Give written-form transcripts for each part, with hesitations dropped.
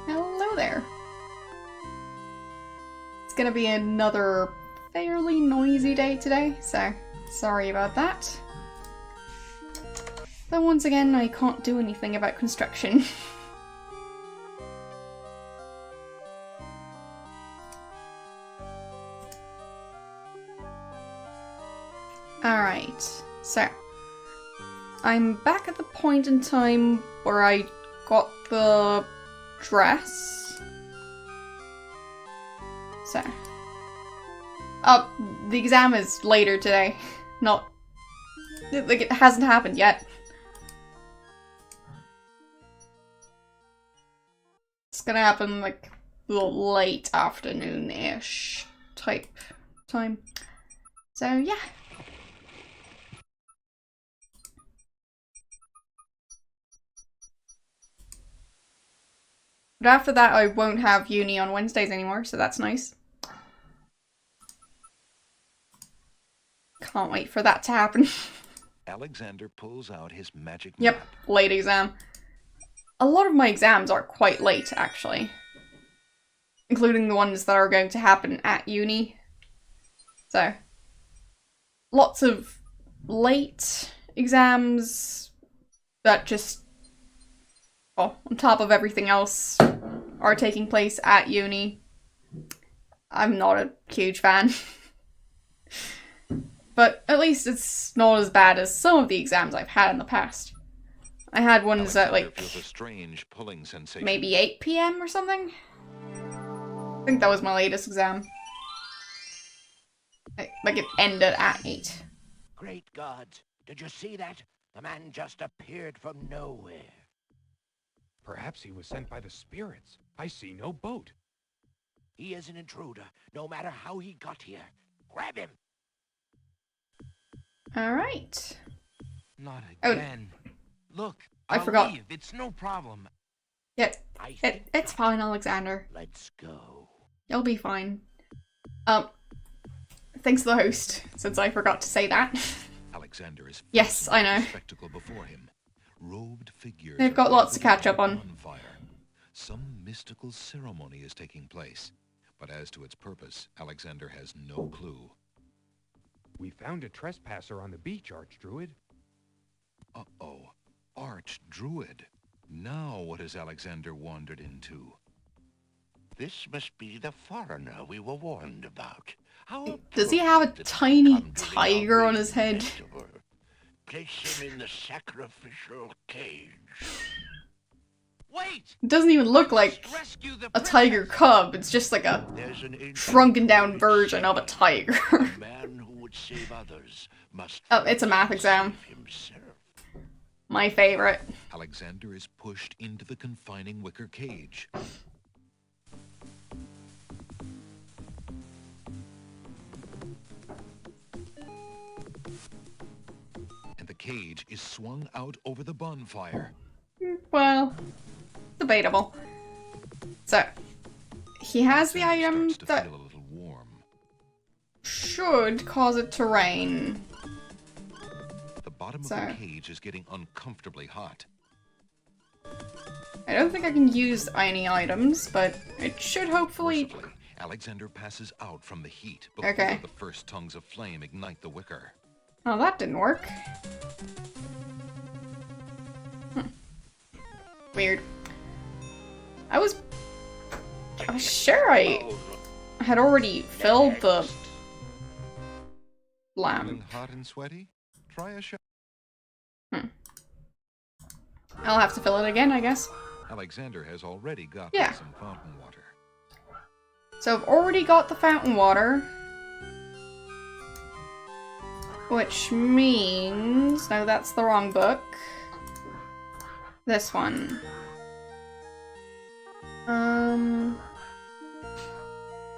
Hello there. It's gonna be another fairly noisy day today, so sorry about that. But once again, I can't do anything about construction. Alright, so I'm back at the point in time where I got the dress. So. Oh, the exam is later today. Not. Like, it hasn't happened yet. It's gonna happen, like, a little late afternoon-ish type time. So, yeah. But after that, I won't have uni on Wednesdays anymore, so that's nice. Can't wait for that to happen. Alexander pulls out his magic map. Yep, late exam. A lot of my exams are quite late, actually. Including the ones that are going to happen at uni. So, lots of late exams that just, well, on top of everything else, are taking place at uni. I'm not a huge fan. But at least it's not as bad as some of the exams I've had in the past. I had ones at like feels a strange pulling sensation. maybe 8 PM or something. I think that was my latest exam. Like it ended at 8. Great gods, did you see that? The man just appeared from nowhere. Perhaps he was sent by the spirits. I see no boat. He is an intruder, no matter how he got here. Grab him! Alright. Not Oh. again. Look, I I'll forgot. leave. It's no problem. Yeah, I think it's fine, Alexander. let's go. You'll be fine. Thanks to the host, since I forgot to say that. Alexander is Yes, I know. spectacle before him. Robed figures. They've got lots to catch up on. Bonfire. Some mystical ceremony is taking place, but as to its purpose, Alexander has no clue. We found a trespasser on the beach, Archdruid. Uh-oh. Archdruid. Now what has Alexander wandered into? This must be the foreigner we were warned about. How Does he have a appropriate that tiny come to the tiger on his outrageous head? festival. Place him in the sacrificial cage. Wait! It doesn't even look like Must rescue the a tiger princess. cub. It's just like a There's an ancient shrunken down adage version of a tiger. saying, "A man who would save others must Oh, it's a math first exam. save himself." My favorite. Alexander is pushed into the confining wicker cage. And the cage is swung out over the bonfire. Well, debatable. So, he has the item Starts to that feel a little warm. should cause it to rain. The bottom of So- the cage is getting uncomfortably hot. I don't think I can use any items, but it should hopefully... Mercifully, Alexander passes out from the heat before Okay. the first tongues of flame ignite the wicker. Oh, that didn't work. Weird. I was sure I had already filled the lamp. Feeling hot and sweaty? Try a shot. I'll have to fill it again, I guess. Alexander has already got Yeah. some fountain water. So I've already got the fountain water. Which means... No, that's the wrong book. This one.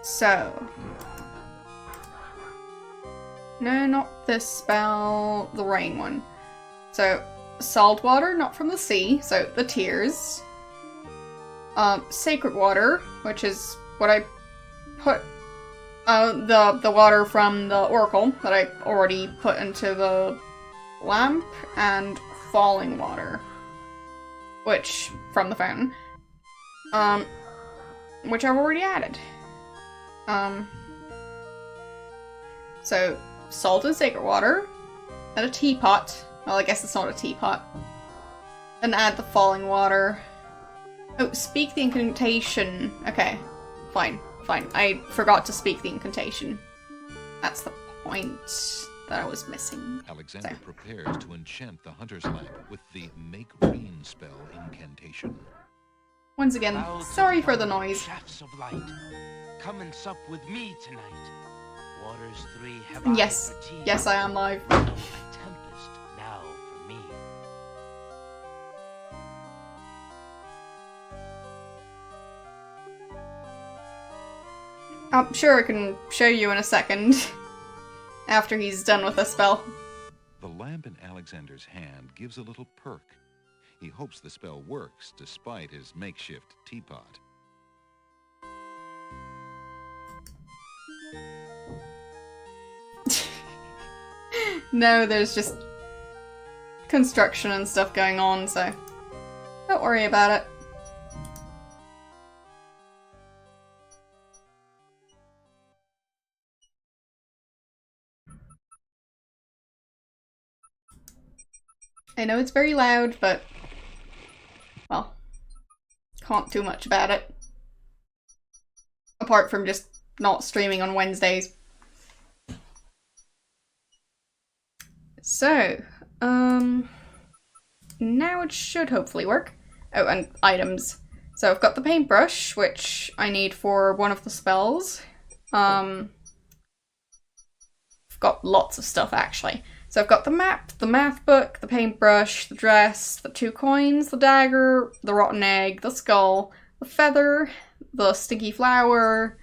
So... No, not this spell. The rain one. So, salt water, not from the sea. So, the tears. Sacred water, which is what I put... the water from the oracle that I already put into the lamp. And falling water. Which, from the fountain. Which I've already added. So, salt and sacred water, and a teapot. Well, I guess it's not a teapot. And add the falling water. Oh, speak the incantation. Okay, fine. I forgot to speak the incantation. That's the point that I was missing. Alexander prepares to enchant the hunter's lamp with the Make Rain spell incantation. Once again, Clouds sorry of for the light, noise. Shafts of light. Come and sup with me tonight. Waters three have I Yes, for tea. yes, I am live. A tempest now for me. I'm sure I can show you in a second. After he's done with the spell. The lamp in Alexander's hand gives a little perk. He hopes the spell works despite his makeshift teapot. No, there's just construction and stuff going on, so don't worry about it. I know it's very loud, but, well, can't do much about it. Apart from just not streaming on Wednesdays. So, now it should hopefully work. Oh, and items. So I've got the paintbrush, which I need for one of the spells. I've got lots of stuff, actually. So I've got the map, the math book, the paintbrush, the dress, the 2 coins, the dagger, the rotten egg, the skull, the feather, the sticky flower,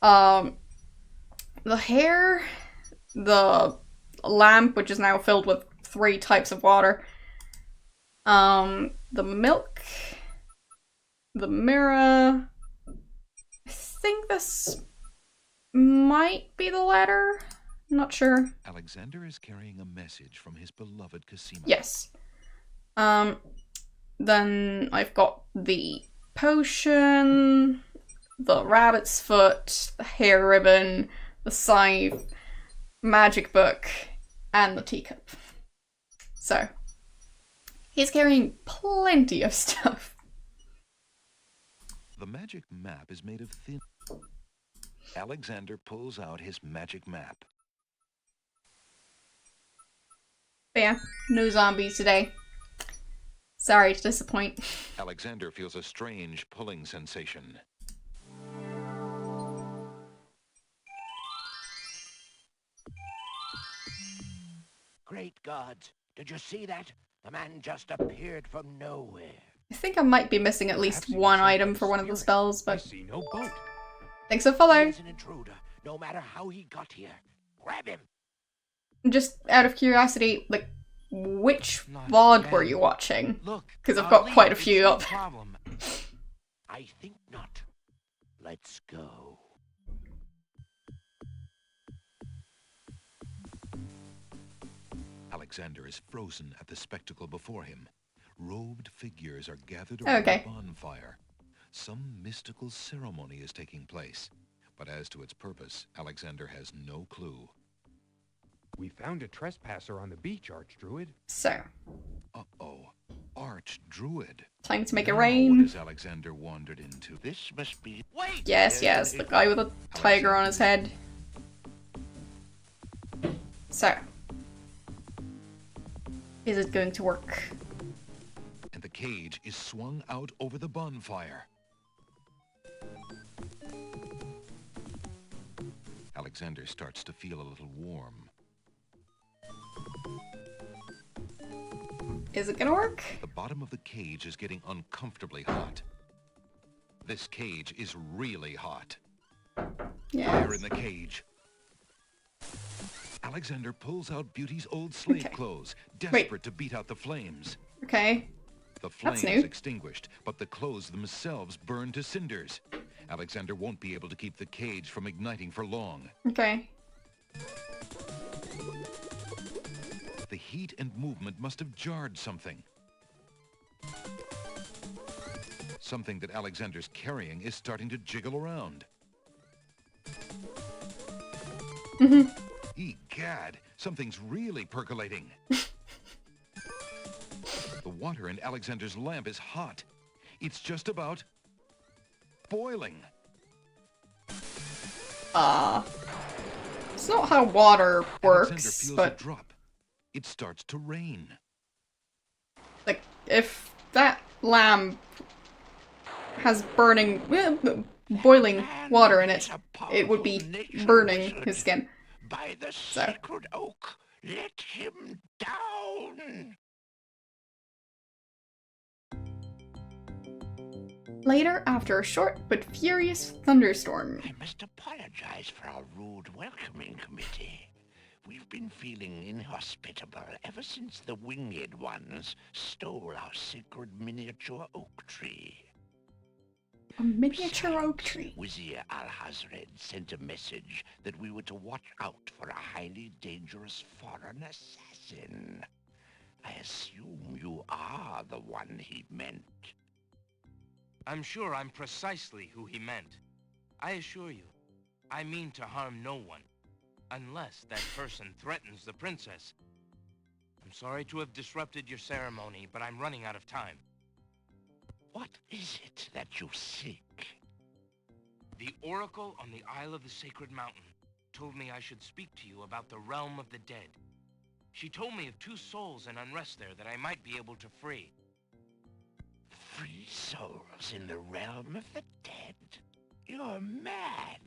the hair, the lamp, which is now filled with 3 types of water, the milk, the mirror. I think this might be the letter. I'm not sure. Alexander is carrying a message from his beloved Cosima. Yes. Then I've got the potion, the rabbit's foot, the hair ribbon, the scythe, magic book, and the teacup. So, he's carrying plenty of stuff. The magic map is made of thin. Alexander pulls out his magic map. But yeah, no zombies today. Sorry to disappoint. Alexander feels a strange pulling sensation. Great gods, did you see that? The man just appeared from nowhere. I think I might be missing at least Perhaps he was one sent by item the for one of the spirits. spells, I but see no boat. thanks for He follow. is an intruder, no matter how he got here. Grab him! Just out of curiosity, like, which Not VOD again. were you watching? Look, 'Cause I've I'll got leave. quite a It's few no up. problem. I think not. Let's go. Alexander is frozen at the spectacle before him. Robed figures are gathered around Okay. a bonfire. Some mystical ceremony is taking place. But as to its purpose, Alexander has no clue. We found a trespasser on the beach, Archdruid. So, Uh-oh. Archdruid. time to make it Now rain. what has Alexander wandered into? This must be... Wait! Yes, yes, the guy with a tiger on his head. So, is it going to work? And the cage is swung out over the bonfire. Alexander starts to feel a little warm. Is it gonna work? The bottom of the cage is getting uncomfortably hot. This cage is really hot. Yeah. Fire in the cage. Alexander pulls out Beauty's old slave Okay. clothes, desperate to beat out the flames. Okay. The That's flames new. extinguished, but the clothes themselves burn to cinders. Alexander won't be able to keep the cage from igniting for long. Okay. The heat and movement must have jarred something. Something that Alexander's carrying is starting to jiggle around. Egad, something's really percolating. The water in Alexander's lamp is hot. It's just about boiling. It's not how water works, Alexander feels but a drop. It starts to rain. like if that lamp has boiling water in it, it would be burning his skin. By the So. sacred oak, let him down! Later, after a short but furious thunderstorm. I must apologize for our rude welcoming committee. We've been feeling inhospitable ever since the winged ones stole our sacred miniature oak tree. A miniature oak tree. Wizir Al-Hazred sent a message that we were to watch out for a highly dangerous foreign assassin. I assume you are the one he meant. I'm sure I'm precisely who he meant. I assure you, I mean to harm no one. Unless that person threatens the princess. I'm sorry to have disrupted your ceremony, but I'm running out of time. What is it that you seek? The Oracle on the Isle of the Sacred Mountain told me I should speak to you about the realm of the dead. She told me of 2 souls in unrest there that I might be able to free. Free souls in the realm of the dead? You're mad.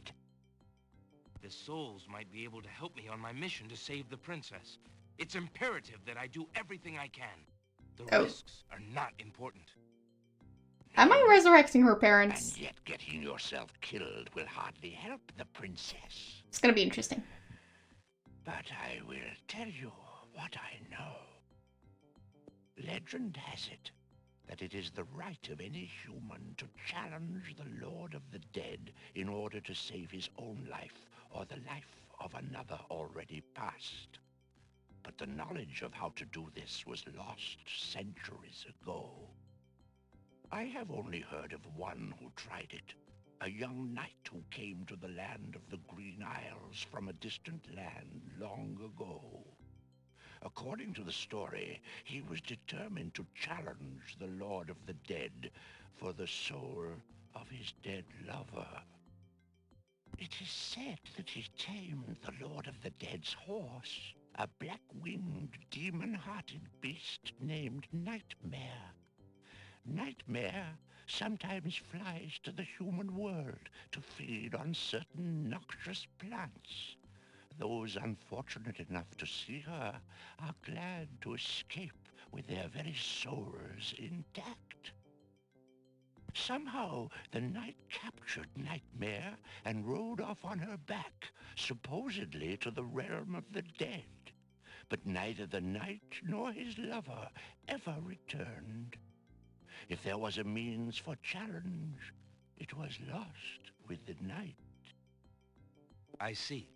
The souls might be able to help me on my mission to save the princess. It's imperative that I do everything I can. The risks are not important. Am I resurrecting her parents? And yet getting yourself killed will hardly help the princess. It's gonna be interesting. But I will tell you what I know. Legend has it that it is the right of any human to challenge the Lord of the Dead in order to save his own life or the life of another already past. But the knowledge of how to do this was lost centuries ago. I have only heard of one who tried it, a young knight who came to the land of the Green Isles from a distant land long ago. According to the story, he was determined to challenge the Lord of the Dead for the soul of his dead lover. It is said that he tamed the Lord of the Dead's horse, a black-winged, demon-hearted beast named Nightmare. Nightmare sometimes flies to the human world to feed on certain noxious plants. Those unfortunate enough to see her are glad to escape with their very souls intact. Somehow, the knight captured Nightmare and rode off on her back, supposedly to the realm of the dead. But neither the knight nor his lover ever returned. If there was a means for challenge, it was lost with the night. I see.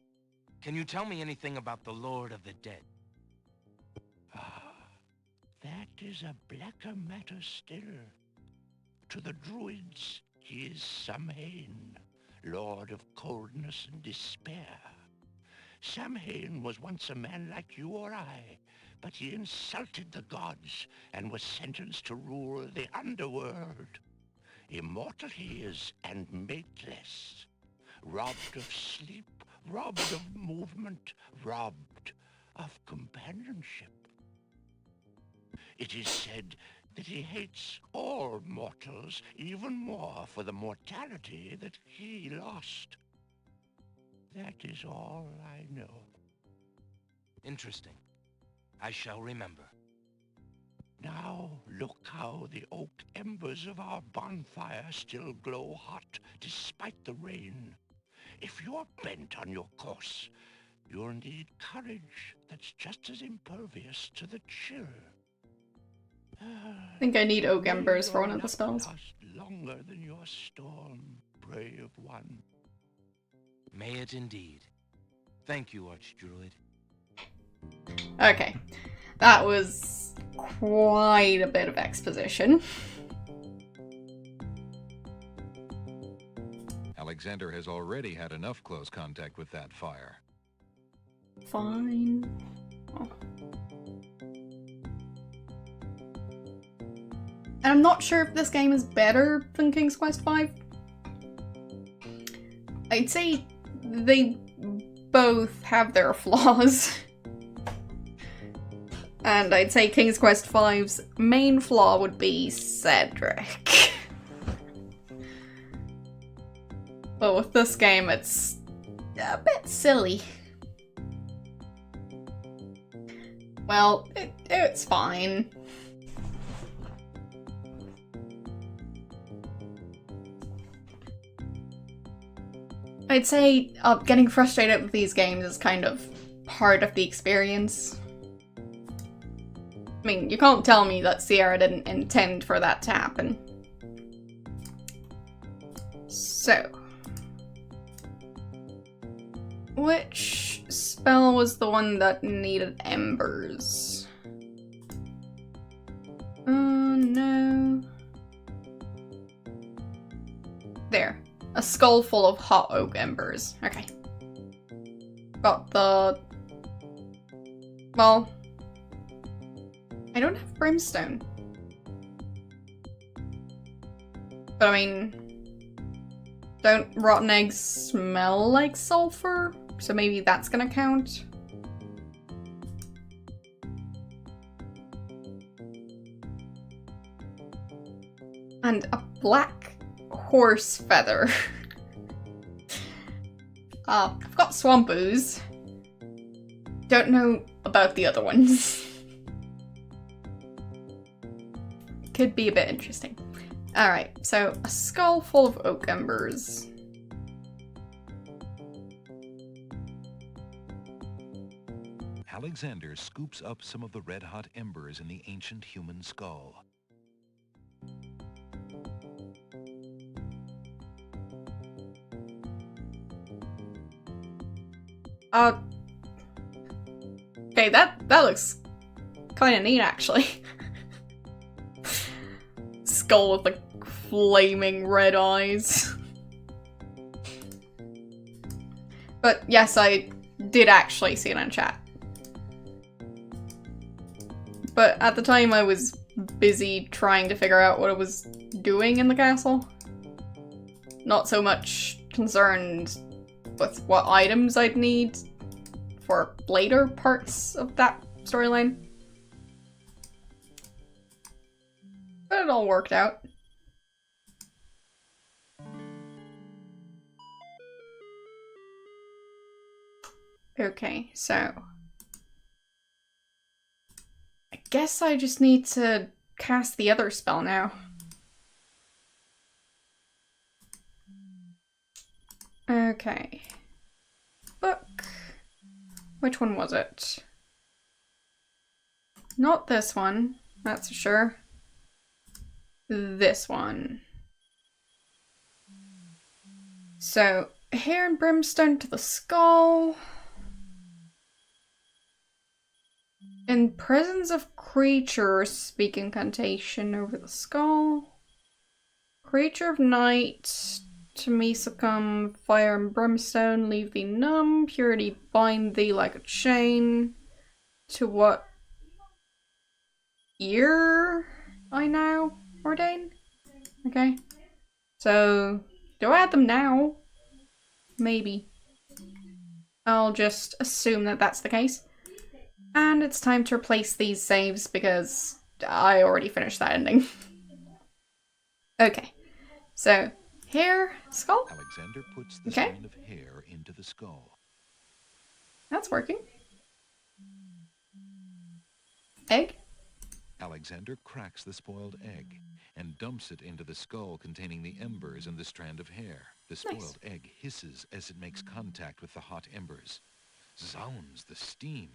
Can you tell me anything about the Lord of the Dead? Ah, that is a blacker matter still. To the druids, he is Samhain, lord of coldness and despair. Samhain was once a man like you or I, but he insulted the gods and was sentenced to rule the underworld. Immortal he is and mateless, robbed of sleep, robbed of movement, robbed of companionship. It is said that he hates all mortals even more for the mortality that he lost. That is all I know. Interesting. I shall remember. Now look how the oak embers of our bonfire still glow hot despite the rain. If you're bent on your course, you'll need courage that's just as impervious to the chill. I think I need oak embers for one of the spells. Last longer than your storm, brave one. May it indeed. Thank you, Archdruid. Okay. That was quite a bit of exposition. Alexander has already had enough close contact with that fire. Fine. Oh. And I'm not sure if this game is better than King's Quest V. I'd say they both have their flaws. And I'd say King's Quest V's main flaw would be Cedric. But with this game, it's a bit silly. Well, it's fine. I'd say getting frustrated with these games is kind of part of the experience. I mean, you can't tell me that Sierra didn't intend for that to happen. So, which spell was the one that needed embers? No. There. A skull full of hot oak embers. Okay. Got the... Well... I don't have brimstone. But I mean... Don't rotten eggs smell like sulfur? So maybe that's gonna count. And a black horse feather. I've got swamp ooze. Don't know about the other ones. Could be a bit interesting. Alright, so a skull full of oak embers. Alexander scoops up some of the red-hot embers in the ancient human skull. Okay, that looks kind of neat, actually. Skull with, like, flaming red eyes. But yes, I did actually see it in chat. But at the time I was busy trying to figure out what it was doing in the castle. Not so much concerned with what items I'd need for later parts of that storyline. But it all worked out. Okay, so I guess I just need to cast the other spell now. Okay. Book. Which one was it? Not this one, that's for sure. This one. So, hair and brimstone to the skull. In presence of creatures, speak incantation over the skull. Creature of night, to me succumb, fire and brimstone, leave thee numb, purity bind thee like a chain. To what ear I now ordain? Okay. So, do I add them now? Maybe. I'll just assume that that's the case. And it's time to replace these saves because I already finished that ending. Okay. So, hair, skull? Alexander puts the sign of hair into the skull. That's working. Egg? Alexander cracks the spoiled egg and dumps it into the skull containing the embers and the strand of hair. The spoiled egg hisses as it makes contact with the hot embers. Zounds, the steam.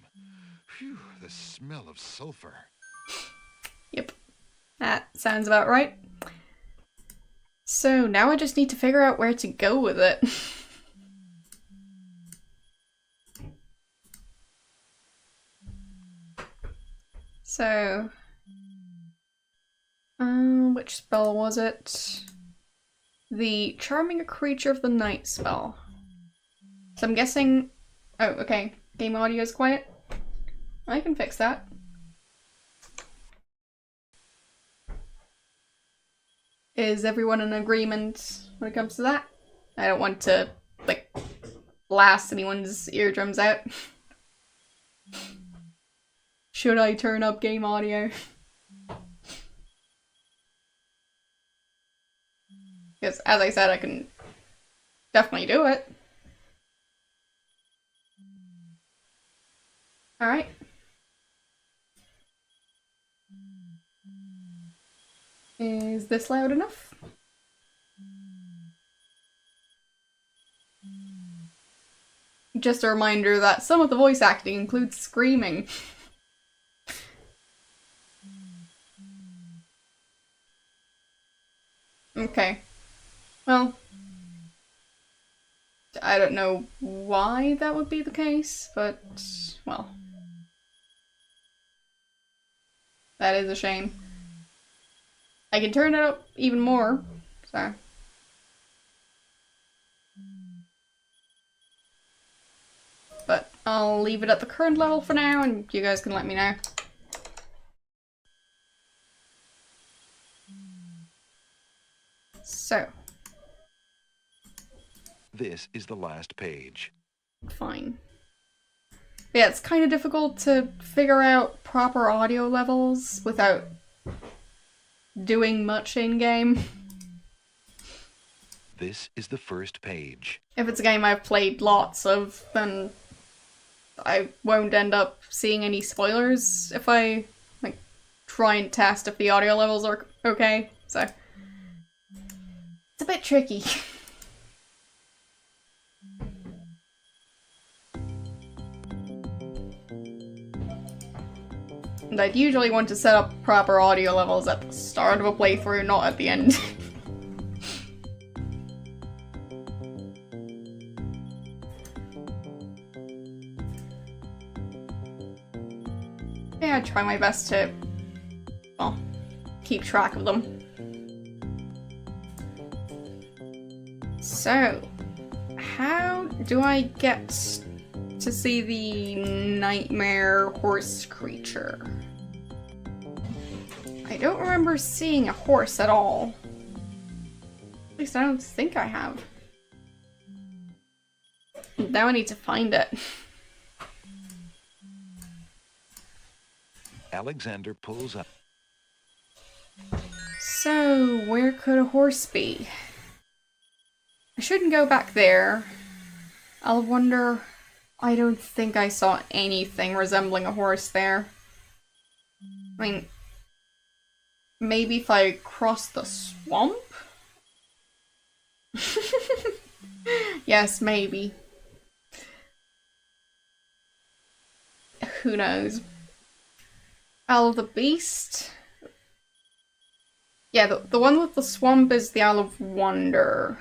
Phew, the smell of sulfur. Yep. That sounds about right. So now I just need to figure out where to go with it. So... which spell was it? The charming creature of the night spell. So I'm guessing... Oh, okay. Game audio is quiet. I can fix that. Is everyone in agreement when it comes to that? I don't want to, like, blast anyone's eardrums out. Should I turn up game audio? Because, as I said, I can definitely do it. Alright. Is this loud enough? Just a reminder that some of the voice acting includes screaming. Okay. Well, I don't know why that would be the case, but, well. That is a shame. I can turn it up even more, so. But I'll leave it at the current level for now, and you guys can let me know. So. This is the last page. Fine. Yeah, it's kind of difficult to figure out proper audio levels without doing much in-game. This is the first page. If it's a game I've played lots of, then I won't end up seeing any spoilers if I, like, try and test if the audio levels are okay, so. It's a bit tricky. And I'd usually want to set up proper audio levels at the start of a playthrough, not at the end. Yeah, I try my best to, well, keep track of them. So, how do I get to see the nightmare horse creature? I don't remember seeing a horse at all. At least I don't think I have. Now I need to find it. Alexander pulls up. So, where could a horse be? I shouldn't go back there. I'll wonder... I don't think I saw anything resembling a horse there. I mean... maybe if I cross the swamp? Yes, maybe. Who knows? Isle of the Beast? Yeah, the one with the swamp is the Isle of Wonder.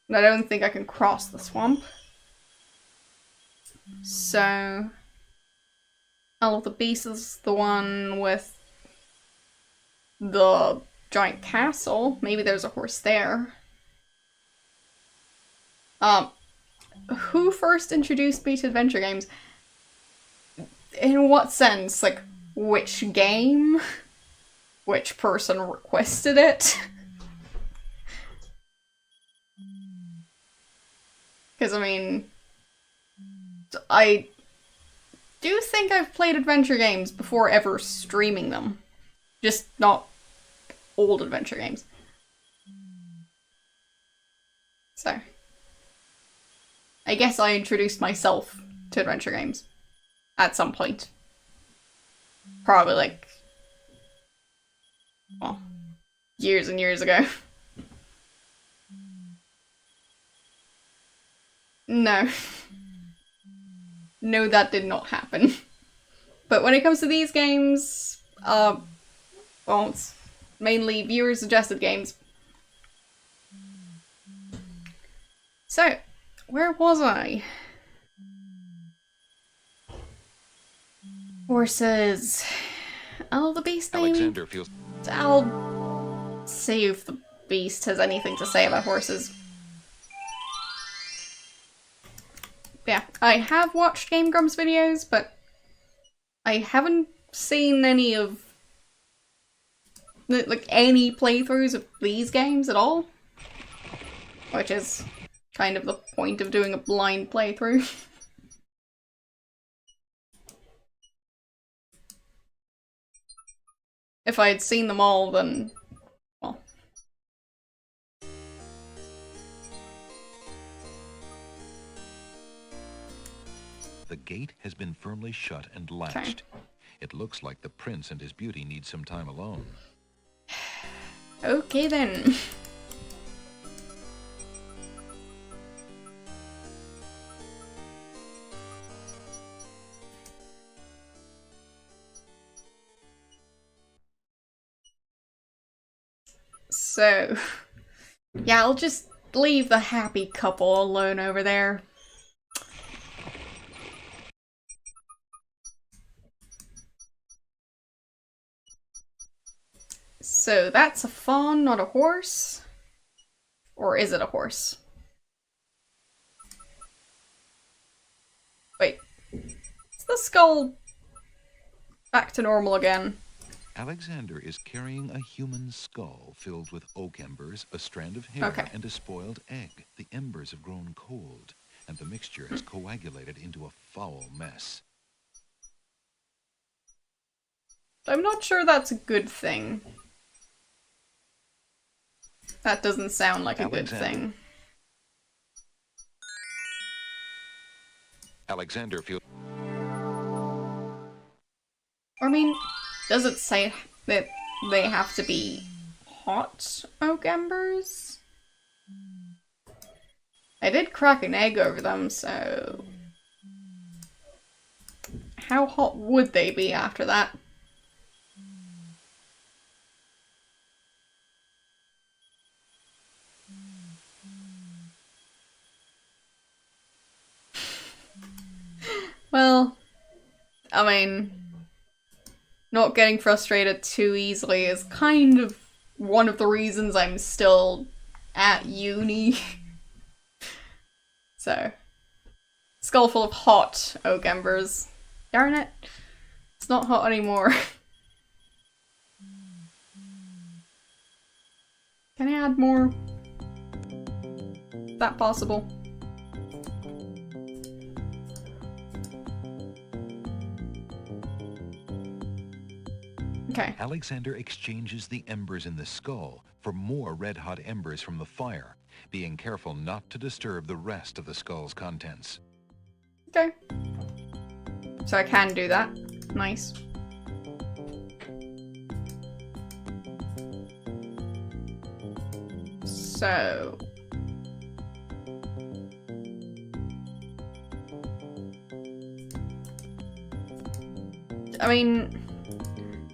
And I don't think I can cross the swamp. So... Isle of the Beast is the one with the giant castle. Maybe there's a horse there. Who first introduced me to adventure games? In what sense? Like, which game? Which person requested it? Because, I mean... I do think I've played adventure games before ever streaming them. Just not old adventure games. So... I guess I introduced myself to adventure games. At some point. Probably like... well, years and years ago. No. No, that did not happen. But when it comes to these games, well, it's mainly viewer-suggested games. So, where was I? Horses. Oh, the beast thing. Alexander feels... I'll save the Beast has anything to say about horses. Yeah, I have watched Game Grumps videos, but I haven't seen any of like any playthroughs of these games at all, which is kind of the point of doing a blind playthrough. If I had seen them all, then well. The gate has been firmly shut and latched. It looks like the prince and his beauty need some time alone. Okay then. So, yeah, I'll just leave the happy couple alone over there. So that's a fawn, not a horse? Or is it a horse? Wait. Is the skull back to normal again? Alexander is carrying a human skull filled with oak embers, a strand of hair, and a spoiled egg. The embers have grown cold, and the mixture has coagulated into a foul mess. I'm not sure that's a good thing. That doesn't sound like a good thing. Alexander feels... I mean, does it say that they have to be hot oak embers? I did crack an egg over them, so... How hot would they be after that? Well, I mean, not getting frustrated too easily is kind of one of the reasons I'm still at uni. So, skull full of hot oak embers. Darn it, it's not hot anymore. Can I add more? Is that possible? Okay. Alexander exchanges the embers in the skull for more red-hot embers from the fire, being careful not to disturb the rest of the skull's contents. Okay. So I can do that. Nice. So... I mean...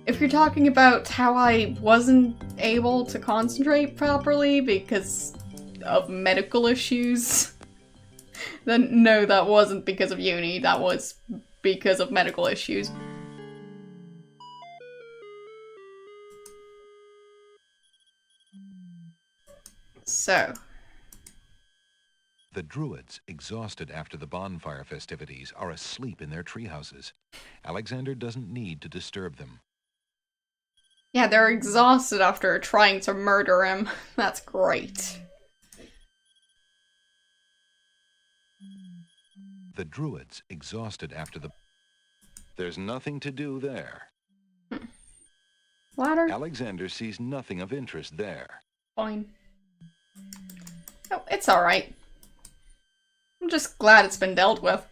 If you're talking about how I wasn't able to concentrate properly because of medical issues, then no, that wasn't because of uni, that was because of medical issues. So. The druids, exhausted after the bonfire festivities, are asleep in their treehouses. Alexander doesn't need to disturb them. Yeah, they're exhausted after trying to murder him. That's great. The druids, exhausted after the... There's nothing to do there. Ladder? Alexander sees nothing of interest there. Fine. Oh, it's alright. I'm just glad it's been dealt with.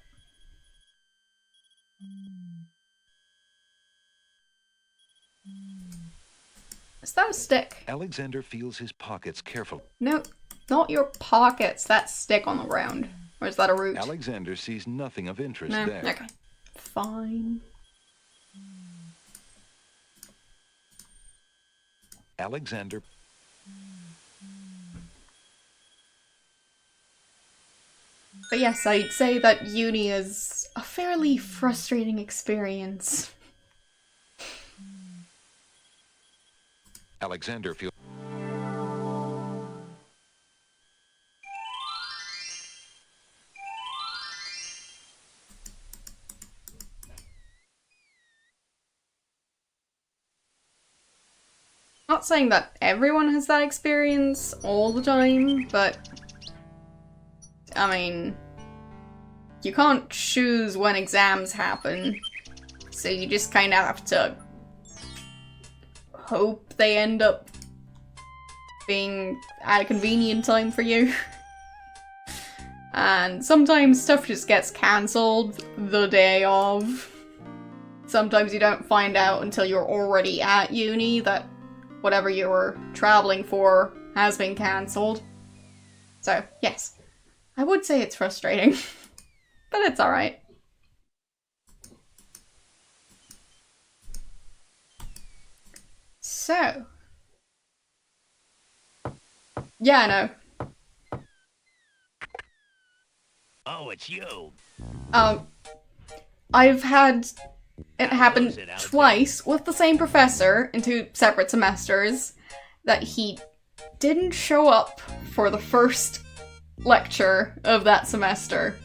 Is that a stick? Alexander feels his pockets carefully. No, not your pockets. That stick on the ground. Or is that a root? Alexander sees nothing of interest No. there. Okay. Fine. Alexander... But yes, I'd say that uni is a fairly frustrating experience. Alexander feels... Not saying that everyone has that experience all the time, but I mean, you can't choose when exams happen, so you just kind of have to hope they end up being at a convenient time for you. And sometimes stuff just gets cancelled the day of. Sometimes you don't find out until you're already at uni that whatever you were traveling for has been cancelled. So, yes. I would say it's frustrating, but it's alright. So. Yeah, I know. Oh, it's you. I've had it happen twice with the same professor in 2 separate semesters that he didn't show up for the first lecture of that semester.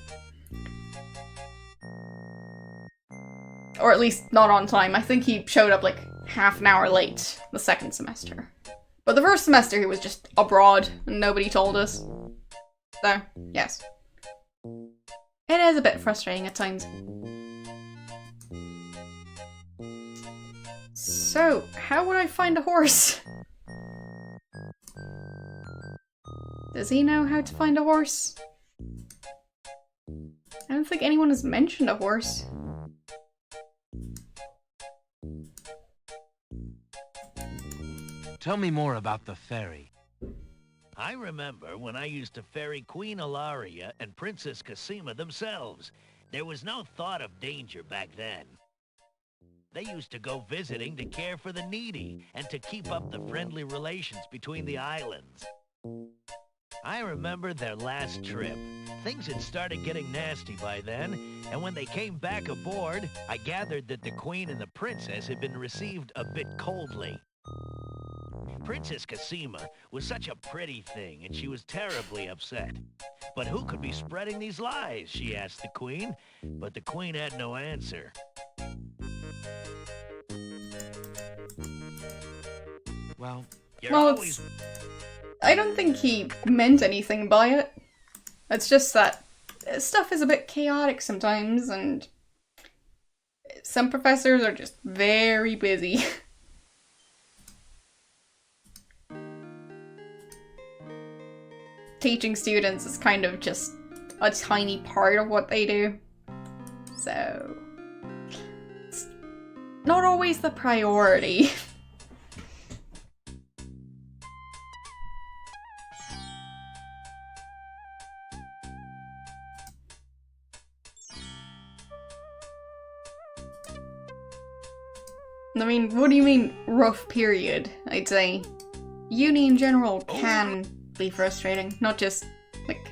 Or at least not on time. I think he showed up like half an hour late the second semester. But the first semester he was just abroad and nobody told us. So, yes. It is a bit frustrating at times. So, how would I find a horse? Does he know how to find a horse? I don't think anyone has mentioned a horse. Tell me more about the ferry. I remember when I used to ferry Queen Ilaria and Princess Cassima themselves. There was no thought of danger back then. They used to go visiting to care for the needy and to keep up the friendly relations between the islands. I remember their last trip. Things had started getting nasty by then, and when they came back aboard, I gathered that the Queen and the Princess had been received a bit coldly. Princess Cassima was such a pretty thing, and she was terribly upset. But who could be spreading these lies, she asked the Queen, but the Queen had no answer. Well, I don't think he meant anything by it. It's just that stuff is a bit chaotic sometimes, and some professors are just very busy. Teaching students is kind of just a tiny part of what they do. So, it's not always the priority. I mean, what do you mean, rough period? I'd say uni in general can be frustrating, not just, like,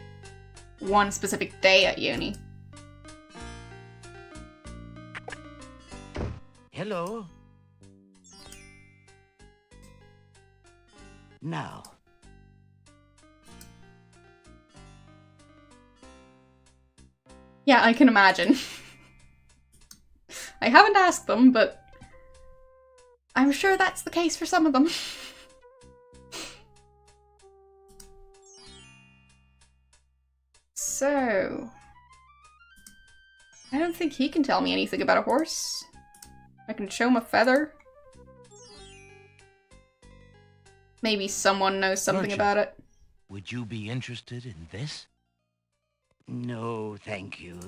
one specific day at uni. Hello? Now. Yeah, I can imagine. I haven't asked them, but I'm sure that's the case for some of them. So, I don't think he can tell me anything about a horse. I can show him a feather. Maybe someone knows something about it. Would you be interested in this? No, thank you.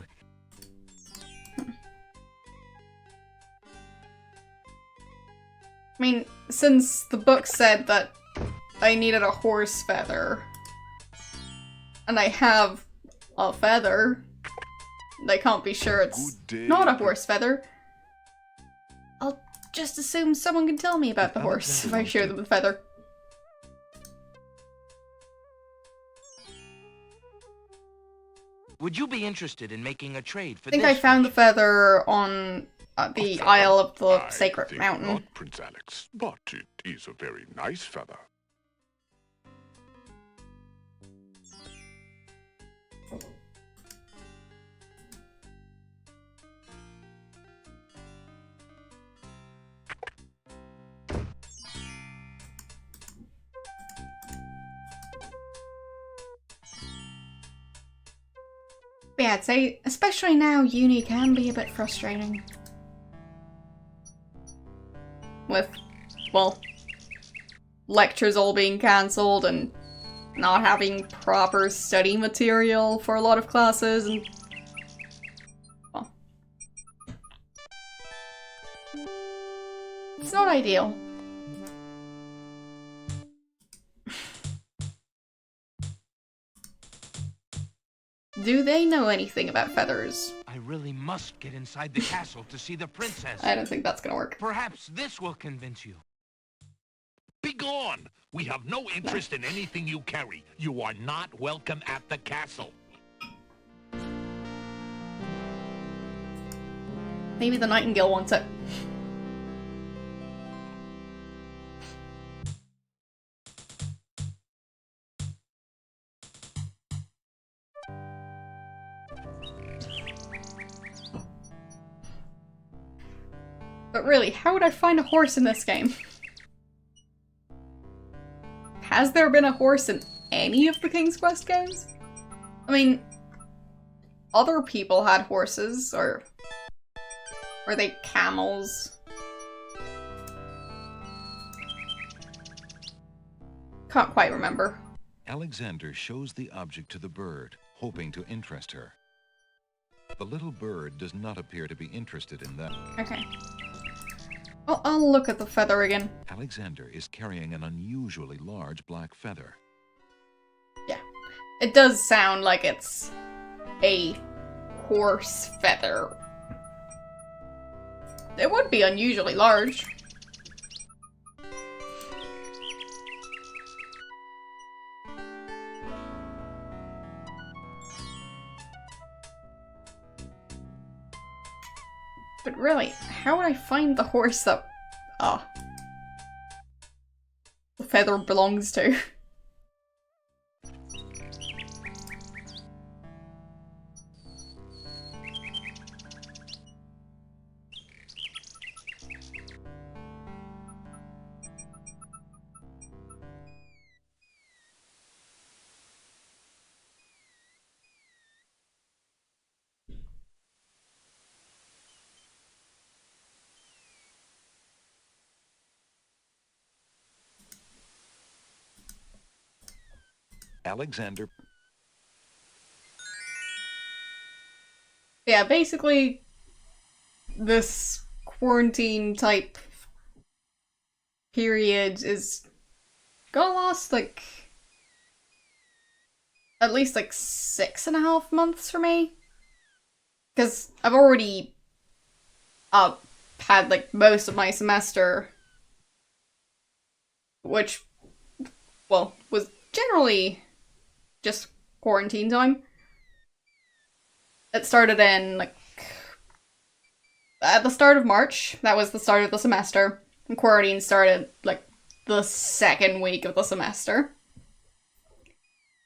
I mean, since the book said that I needed a horse feather, and I have a feather, and I can't be sure it's not a horse feather, I'll just assume someone can tell me about the horse if I show them the feather. Would you be interested in making a trade for I think this? I found the feather on the Isle of the Sacred think Mountain. not, Prince Alex, but it is a very nice feather. But yeah, I'd say, especially now, uni can be a bit frustrating. With, well, lectures all being cancelled and not having proper study material for a lot of classes and... well... it's not ideal. Do they know anything about feathers? I really must get inside the castle to see the princess. I don't think that's gonna work. Perhaps this will convince you. Begone! We have no interest in anything you carry. You are not welcome at the castle. Maybe the Nightingale wants it. But really, how would I find a horse in this game? Has there been a horse in any of the King's Quest games? I mean, other people had horses, or were they camels? Can't quite remember. Alexander shows the object to the bird, hoping to interest her. The little bird does not appear to be interested in that. Okay. Well, I'll look at the feather again. Alexander is carrying an unusually large black feather. Yeah. It does sound like it's a horse feather. It would be unusually large. But really, how would I find the horse that the feather belongs to? Alexander. Yeah, basically, this quarantine type period is gonna last like at least like 6.5 months for me. Because I've already had like most of my semester, which, well, was generally just quarantine time. It started in, like, at the start of March. That was the start of the semester. And quarantine started, like, the second week of the semester.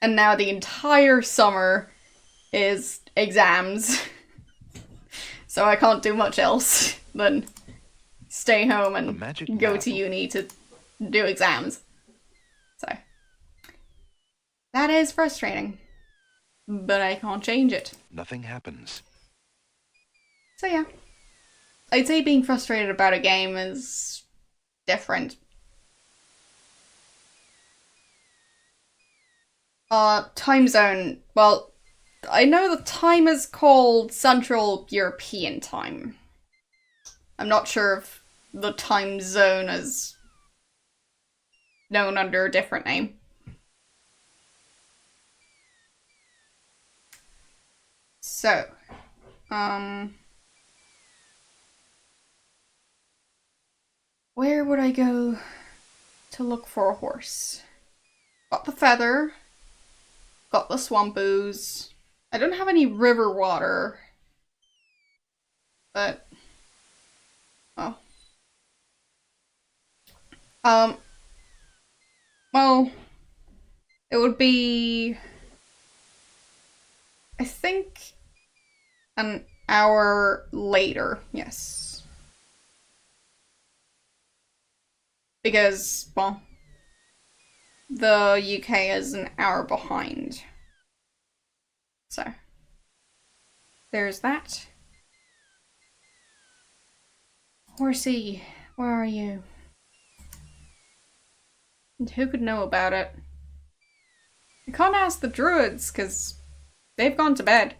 And now the entire summer is exams. So I can't do much else than stay home and go to uni to do exams. So that is frustrating, but I can't change it. Nothing happens. So yeah, I'd say being frustrated about a game is different. Time zone. Well, I know the time is called Central European Time. I'm not sure if the time zone is known under a different name. So, where would I go to look for a horse? Got the feather. Got the swamp ooze. I don't have any river water. But, oh. Well, it would be, I think, an hour later, yes. Because, well, the UK is an hour behind. So, there's that. Horsey, where are you? And who could know about it? I can't ask the druids, because they've gone to bed.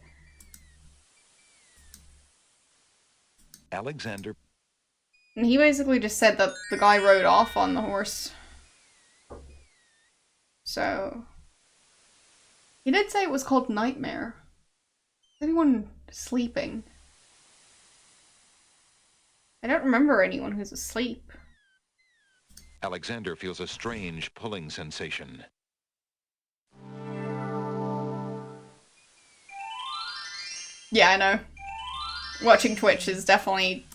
Alexander. And he basically just said that the guy rode off on the horse. So... he did say it was called Nightmare. Is anyone sleeping? I don't remember anyone who's asleep. Alexander feels a strange pulling sensation. Yeah, I know. Watching Twitch is definitely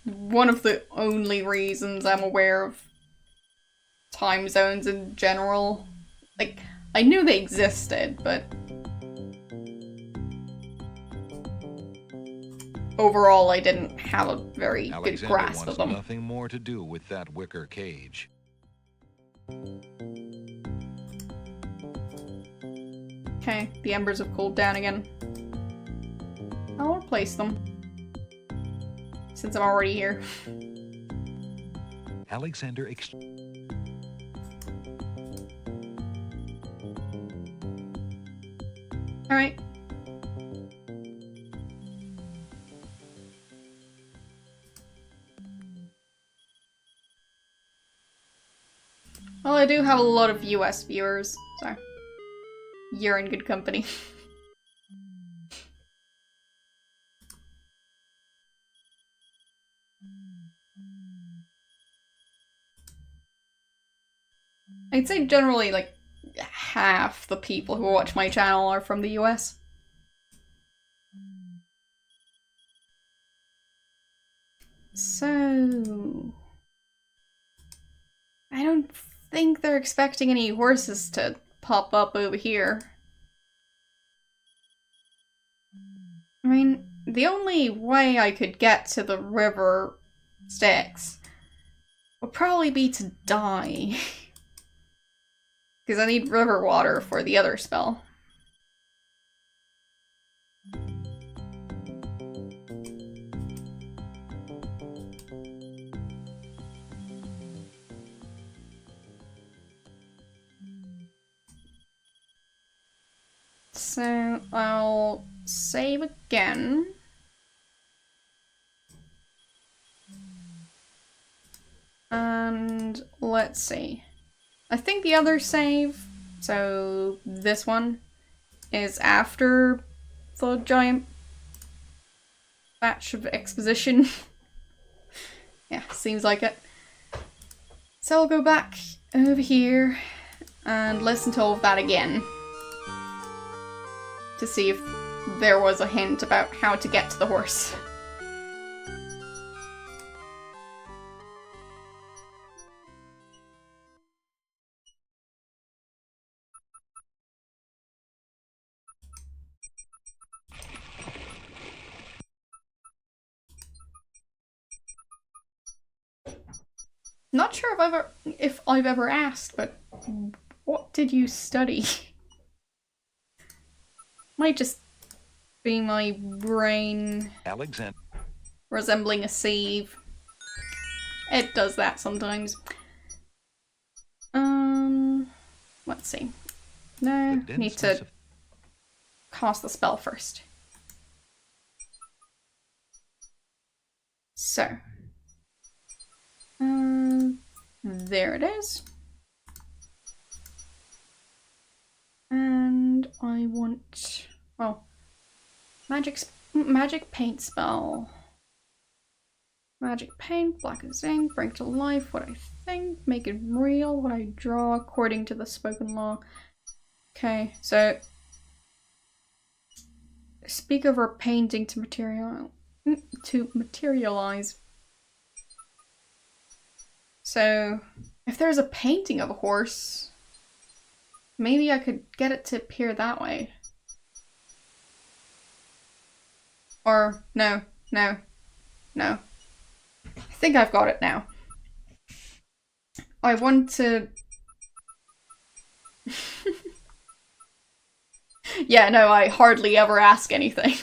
one of the only reasons I'm aware of time zones in general. Like, I knew they existed, but overall I didn't have a very good grasp of wants them. nothing more to do with that wicker cage. Okay, the embers have cooled down again. I'll replace them. Since I'm already here. Alexander Alright. Well, I do have a lot of US viewers, so you're in good company. I'd say generally, like, half the people who watch my channel are from the US. So... I don't think they're expecting any horses to pop up over here. I mean, the only way I could get to the river Styx would probably be to die. Because I need river water for the other spell. So I'll save again. And let's see. I think the other save, so this one, is after the giant batch of exposition. Yeah, seems like it. So I'll go back over here and listen to all of that again. To see if there was a hint about how to get to the horse. Not sure if I've ever asked, but what did you study? Might just be my brain Alexander resembling a sieve. It does that sometimes. Let's see. No, need to cast the spell first. So. There it is. And I want, well, magic paint spell. Magic paint, black as ink, bring to life what I think, make it real, what I draw according to the spoken law. Okay, so speak over painting to materialize. So, if there's a painting of a horse, maybe I could get it to appear that way. Or, no. I think I've got it now. I want to... Yeah, no, I hardly ever ask anything.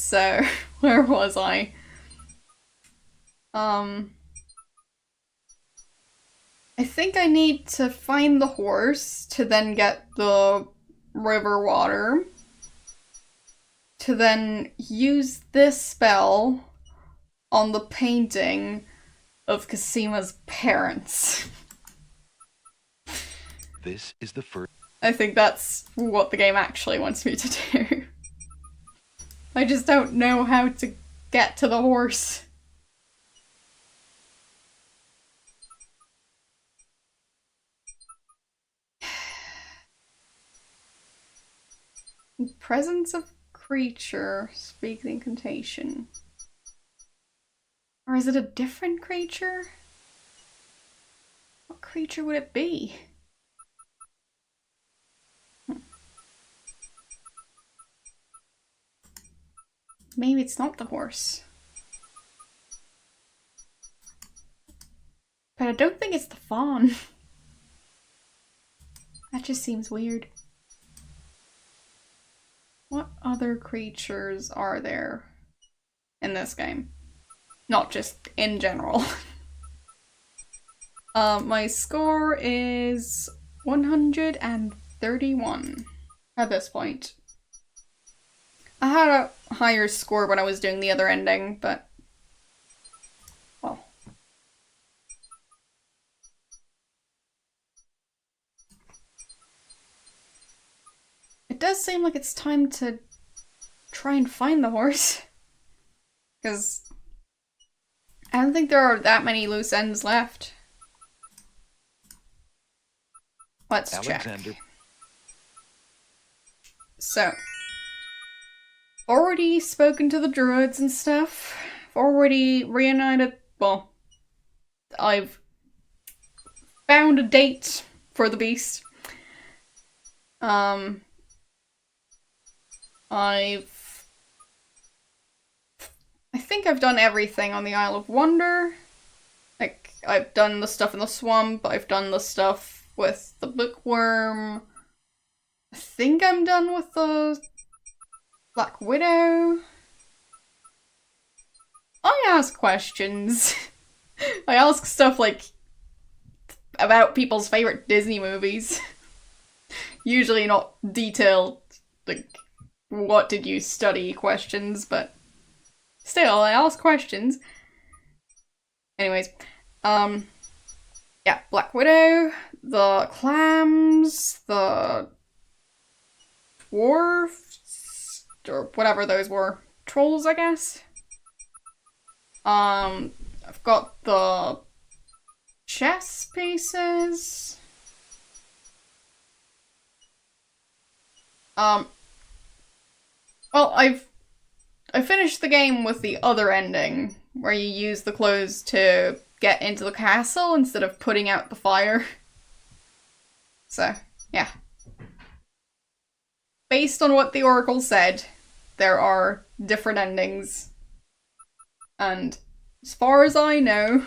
So, where was I? I think I need to find the horse to then get the river water. To then use this spell on the painting of Casima's parents. This is the first. I think that's what the game actually wants me to do. I just don't know how to get to the horse. Presence of creature, speak the incantation. Or is it a different creature? What creature would it be? Maybe it's not the horse. But I don't think it's the fawn. That just seems weird. What other creatures are there in this game? Not just in general. My score is 131 at this point. I had a higher score when I was doing the other ending, but well. It does seem like it's time to try and find the horse. Because I don't think there are that many loose ends left. Let's Alexander. check. So, already spoken to the druids and stuff. Already reunited. Well, I've found a date for the beast. I think I've done everything on the Isle of Wonder. Like, I've done the stuff in the swamp, I've done the stuff with the bookworm. I think I'm done with the Black Widow. I ask questions. I ask stuff like about people's favorite Disney movies. Usually not detailed, like, what did you study questions, but still, I ask questions. Anyways, yeah, Black Widow, the clams, the dwarfs, or whatever those were. Trolls, I guess? I've got the chess pieces. Well, I finished the game with the other ending, where you use the clothes to get into the castle instead of putting out the fire. So, yeah. Based on what the Oracle said, there are different endings. And as far as I know,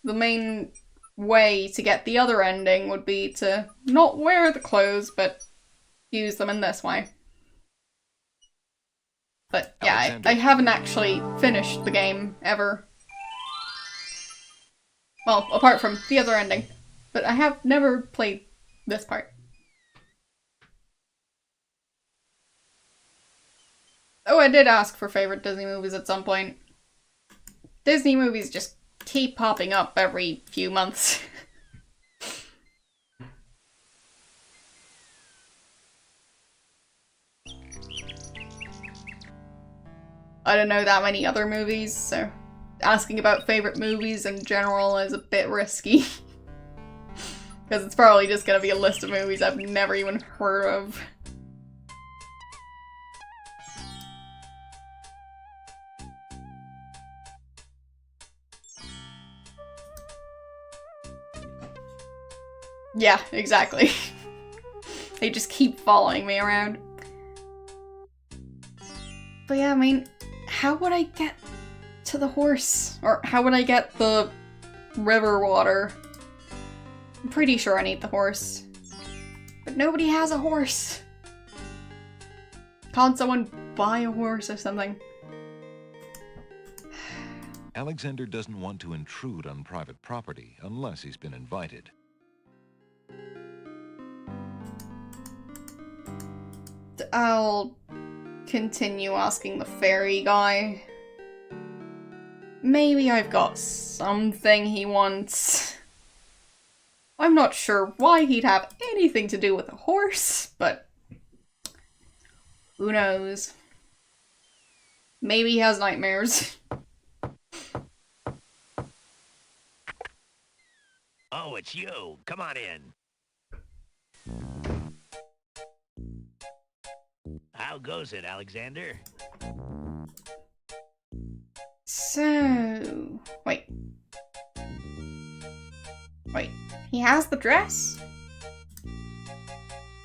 the main way to get the other ending would be to not wear the clothes, but use them in this way. But yeah, I haven't actually finished the game, ever. Well, apart from the other ending. But I have never played this part. Oh, I did ask for favorite Disney movies at some point. Disney movies just keep popping up every few months. I don't know that many other movies, so asking about favorite movies in general is a bit risky. Because it's probably just gonna be a list of movies I've never even heard of. Yeah, exactly. They just keep following me around. But yeah, I mean, how would I get to the horse? Or how would I get the river water? I'm pretty sure I need the horse. But nobody has a horse. Can't someone buy a horse or something? Alexander doesn't want to intrude on private property unless he's been invited. I'll continue asking the fairy guy. Maybe I've got something he wants. I'm not sure why he'd have anything to do with a horse, but who knows? Maybe he has nightmares. Oh, it's you. Come on in. How goes it, Alexander? So... Wait. Wait. He has the dress?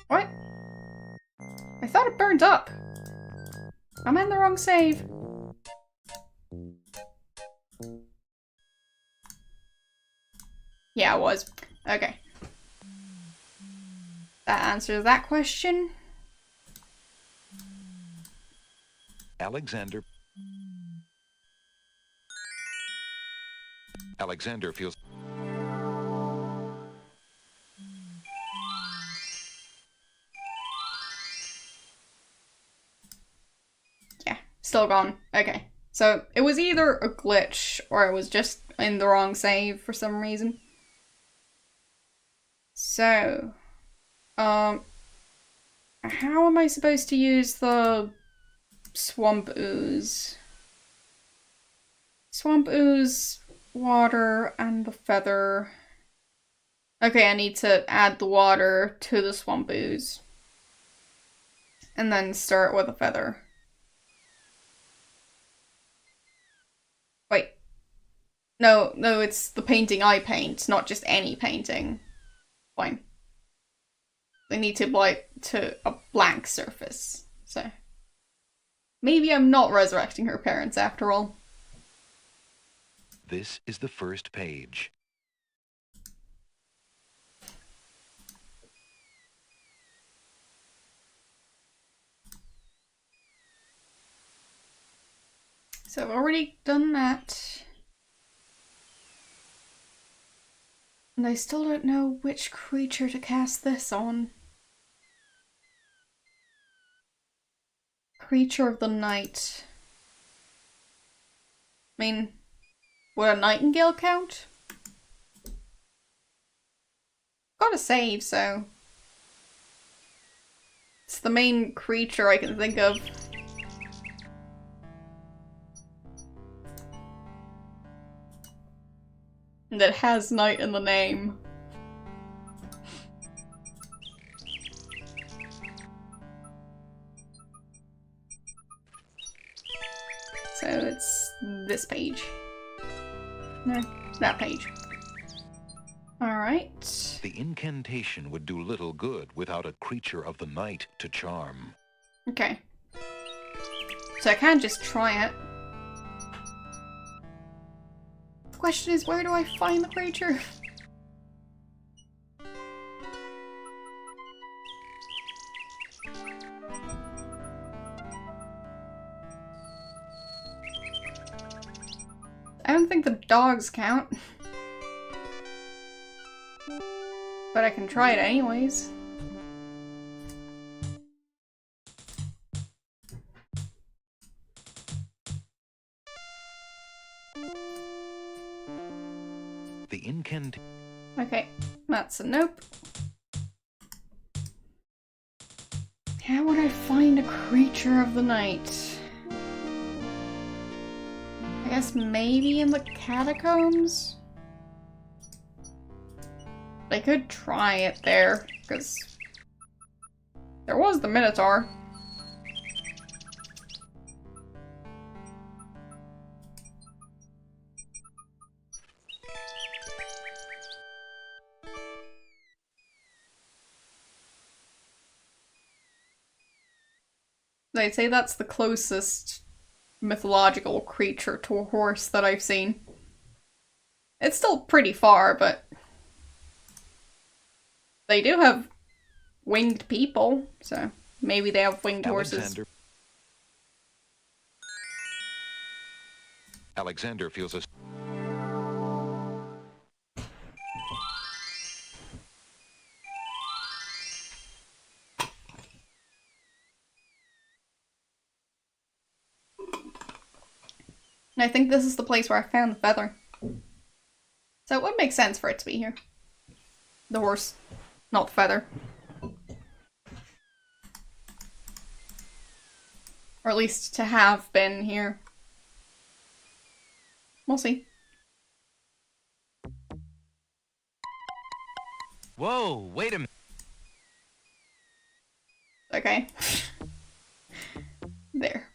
What? I thought it burned up. I'm in the wrong save. Yeah, it was. Okay. That answers that question. Alexander feels... Yeah, still gone. Okay. So, it was either a glitch or it was just in the wrong save for some reason. So, how am I supposed to use the swamp ooze? Swamp ooze, water, and the feather. Okay, I need to add the water to the swamp ooze. And then stir it with a feather. Wait. No, it's the painting I paint, not just any painting. Fine. They need to apply to a blank surface, so. Maybe I'm not resurrecting her parents after all. This is the first page. So I've already done that. And I still don't know which creature to cast this on. Creature of the night. I mean, would a nightingale count? Got a save, so... It's the main creature I can think of. That has night in the name. So it's this page. No, that page. Alright. The incantation would do little good without a creature of the night to charm. Okay. So I can just try it. The question is, where do I find the creature? I don't think the dogs count. But I can try it anyways. The incantation... Okay, that's a nope. How would I find a creature of the night? I guess maybe in the catacombs? I could try it there, because there was the Minotaur. I'd say that's the closest mythological creature to a horse that I've seen. It's still pretty far, but they do have winged people, so maybe they have winged horses. Alexander feels a... And I think this is the place where I found the feather. So it would make sense for it to be here. The horse, not the feather. Or at least to have been here. We'll see. Whoa, wait a minute. Okay. There.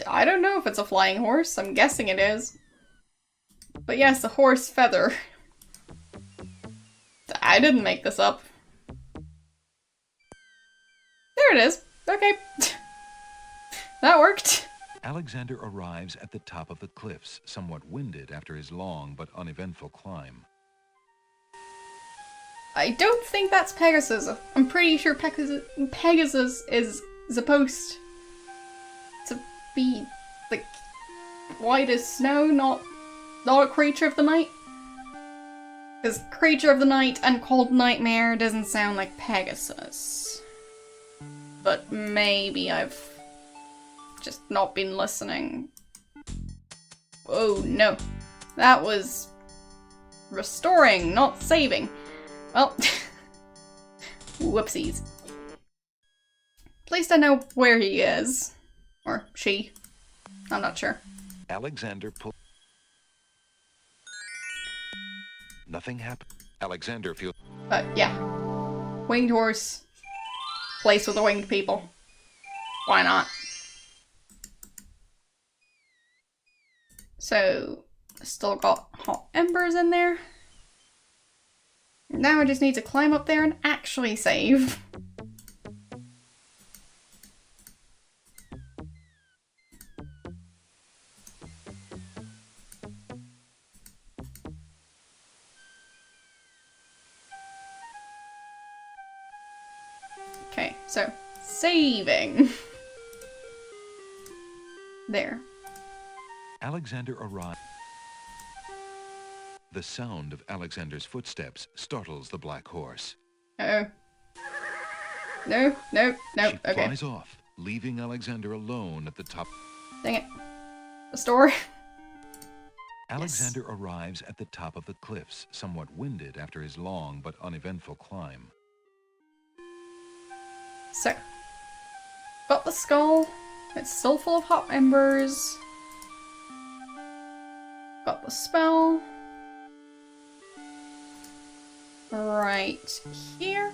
I don't know if it's a flying horse. I'm guessing it is. But yes, a horse feather. I didn't make this up. There it is. Okay. That worked. Alexander arrives at the top of the cliffs, somewhat winded after his long but uneventful climb. I don't think that's Pegasus. I'm pretty sure Pegasus is supposed to be like white as snow, not a creature of the night. Because creature of the night and cold nightmare doesn't sound like Pegasus. But maybe I've just not been listening. Oh no, that was restoring, not saving. Well, whoopsies. At least I know where he is. Or she. I'm not sure. Alexander pulled... Nothing happened. Alexander feels... But yeah. Winged horse. Place with the winged people. Why not? So, still got hot embers in there. Now I just need to climb up there and actually save. Okay, so saving. There. Alexander arrived. The sound of Alexander's footsteps startles the black horse. Uh-oh. No, no, no, She okay. flies off, leaving Alexander alone at the top. Dang it. The store. Alexander arrives at the top of the cliffs, somewhat winded after his long but uneventful climb. So, got the skull. It's still full of hot embers. Got the spell. Right here.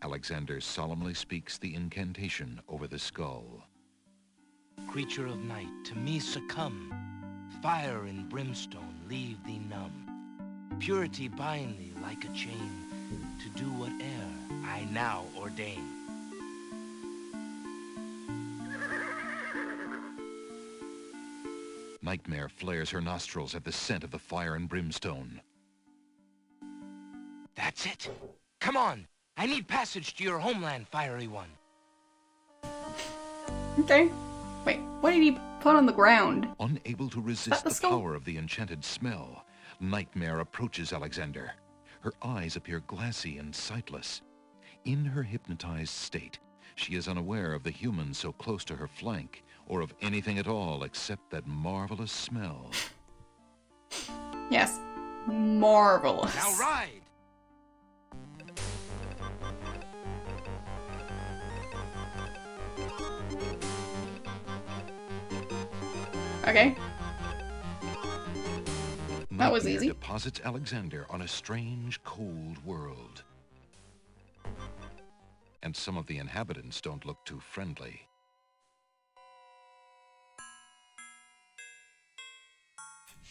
Alexander solemnly speaks the incantation over the skull. Creature of night, to me succumb. Fire and brimstone leave thee numb. Purity bind thee like a chain, to do whate'er I now ordain. Nightmare flares her nostrils at the scent of the fire and brimstone. That's it. Come on. I need passage to your homeland, fiery one. Okay. Wait, what did he put on the ground? Unable to resist the the skull? power of the enchanted smell, Nightmare approaches Alexander. Her eyes appear glassy and sightless. In her hypnotized state, she is unaware of the human so close to her flank, or of anything at all except that marvelous smell. Yes. Marvelous. Now ride. Okay. That was Nightmare easy. deposits Alexander on a strange, cold world. And some of the inhabitants don't look too friendly.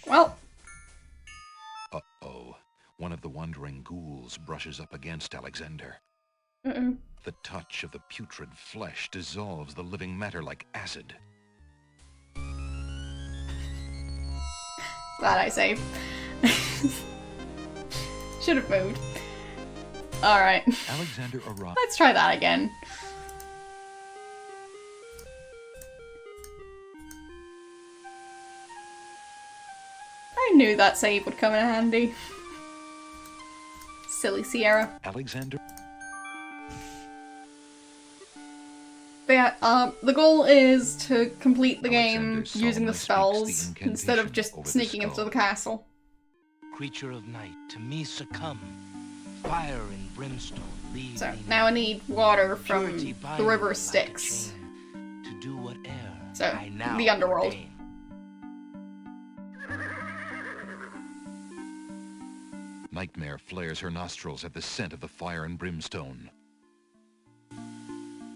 Well, Uh-oh. One of the wandering ghouls brushes up against Alexander. uh-oh. The touch of the putrid flesh dissolves the living matter like acid. Glad I saved. Should have moved. Alright. Alexander arrived. Let's try that again. I knew that save would come in handy. Silly Sierra. Alexander. But yeah, the goal is to complete the Alexander game using the solemnly spells speaks the instead of incantation just over the sneaking into skull. the castle. Creature of night, to me succumb. Fire and brimstone leave So me now I numb. need water from Purity bind the river me like a Styx. chain, to do whate'er So, I now the underworld. ordain. Nightmare flares her nostrils at the scent of the fire and brimstone.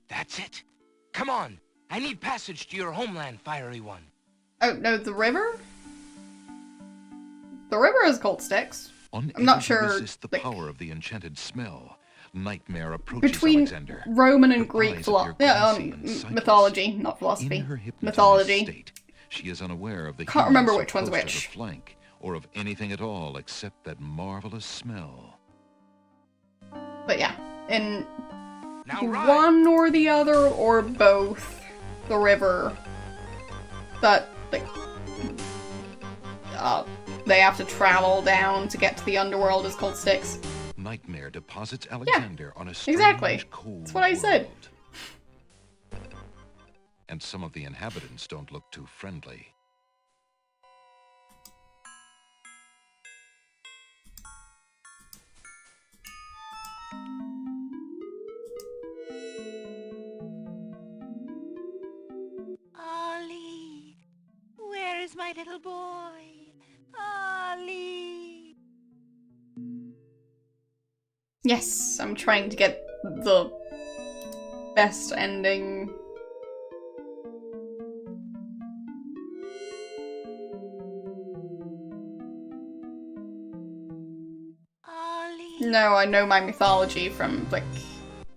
That's it. Come on. I need passage to your homeland, fiery one. Oh, no, the river? The river is called Styx. Unable not to sure, resist the like- power of the enchanted smell, Nightmare approaches Between Alexander. Roman and Her Greek eyes appear glassy and sightless. mythology, not In philosophy. her hypnotized Mythology. state, she is unaware of the Can't remember humans which so one's close to which. her flank, or of anything at all except that marvelous smell. But yeah, in Now ride. one or the other, or both, the river that, like, they have to travel down to get to the underworld is called Styx. Nightmare deposits Alexander on a strange, exactly. cold That's what I said. world. And some of the inhabitants don't look too friendly. Ollie, where is my little boy? Ollie. Yes, I'm trying to get the best ending. Ollie. No, I know my mythology from, like,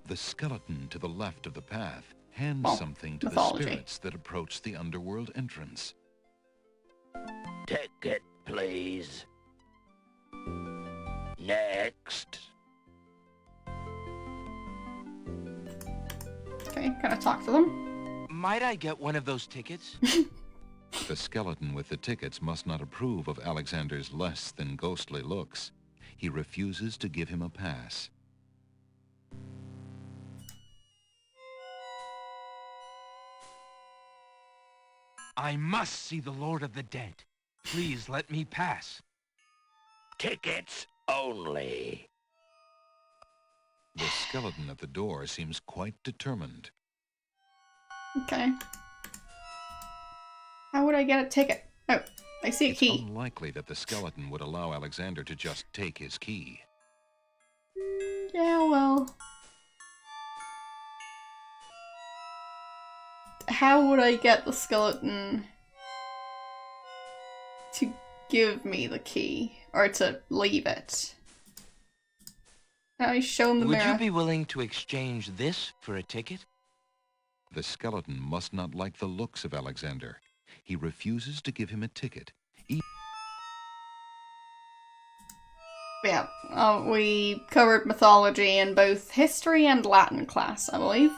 The skeleton to the left of the path hands Well, something to mythology. the spirits that approach the underworld entrance. Ticket, please. Next. okay, can I talk to them? Might I get one of those tickets? The skeleton with the tickets must not approve of Alexander's less than ghostly looks. He refuses to give him a pass. I must see the Lord of the Dead. Please let me pass. Tickets only. The skeleton at the door seems quite determined. Okay. How would I get a ticket? Oh, I see a It's key. unlikely that the skeleton would allow Alexander to just take his key. Yeah, well. How would I get the skeleton to give me the key? Or to leave it? Can I show him the Would mirror? you be willing to exchange this for a ticket? The skeleton must not like the looks of Alexander. He refuses to give him a ticket. Yeah, we covered mythology in both history and Latin class, I believe.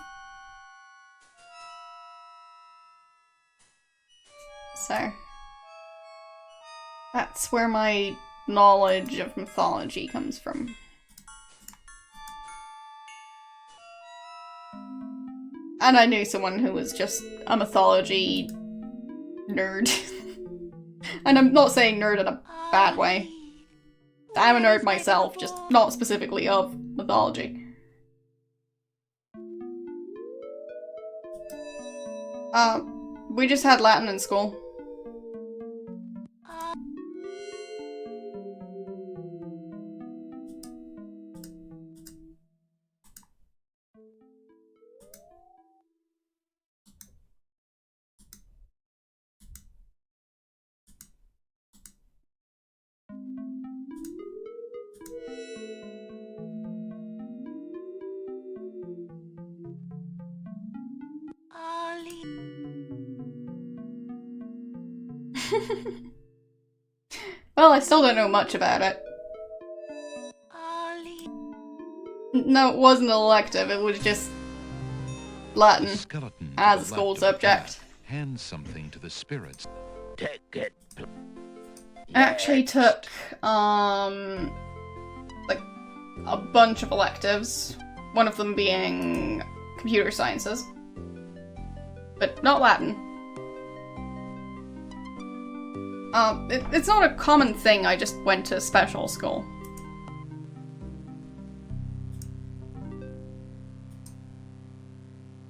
So, that's where my knowledge of mythology comes from. And I knew someone who was just a mythology nerd. And I'm not saying nerd in a bad way. I'm a nerd myself, just not specifically of mythology. We just had Latin in school. Ollie. Well, I still don't know much about it. Ollie. No, it wasn't an elective, it was just The Latin skeleton to as a the school left of the subject. path hands something to the spirits. Take it. I actually took, like, a bunch of electives. One of them being computer sciences. But not Latin. It's not a common thing, I just went to special school.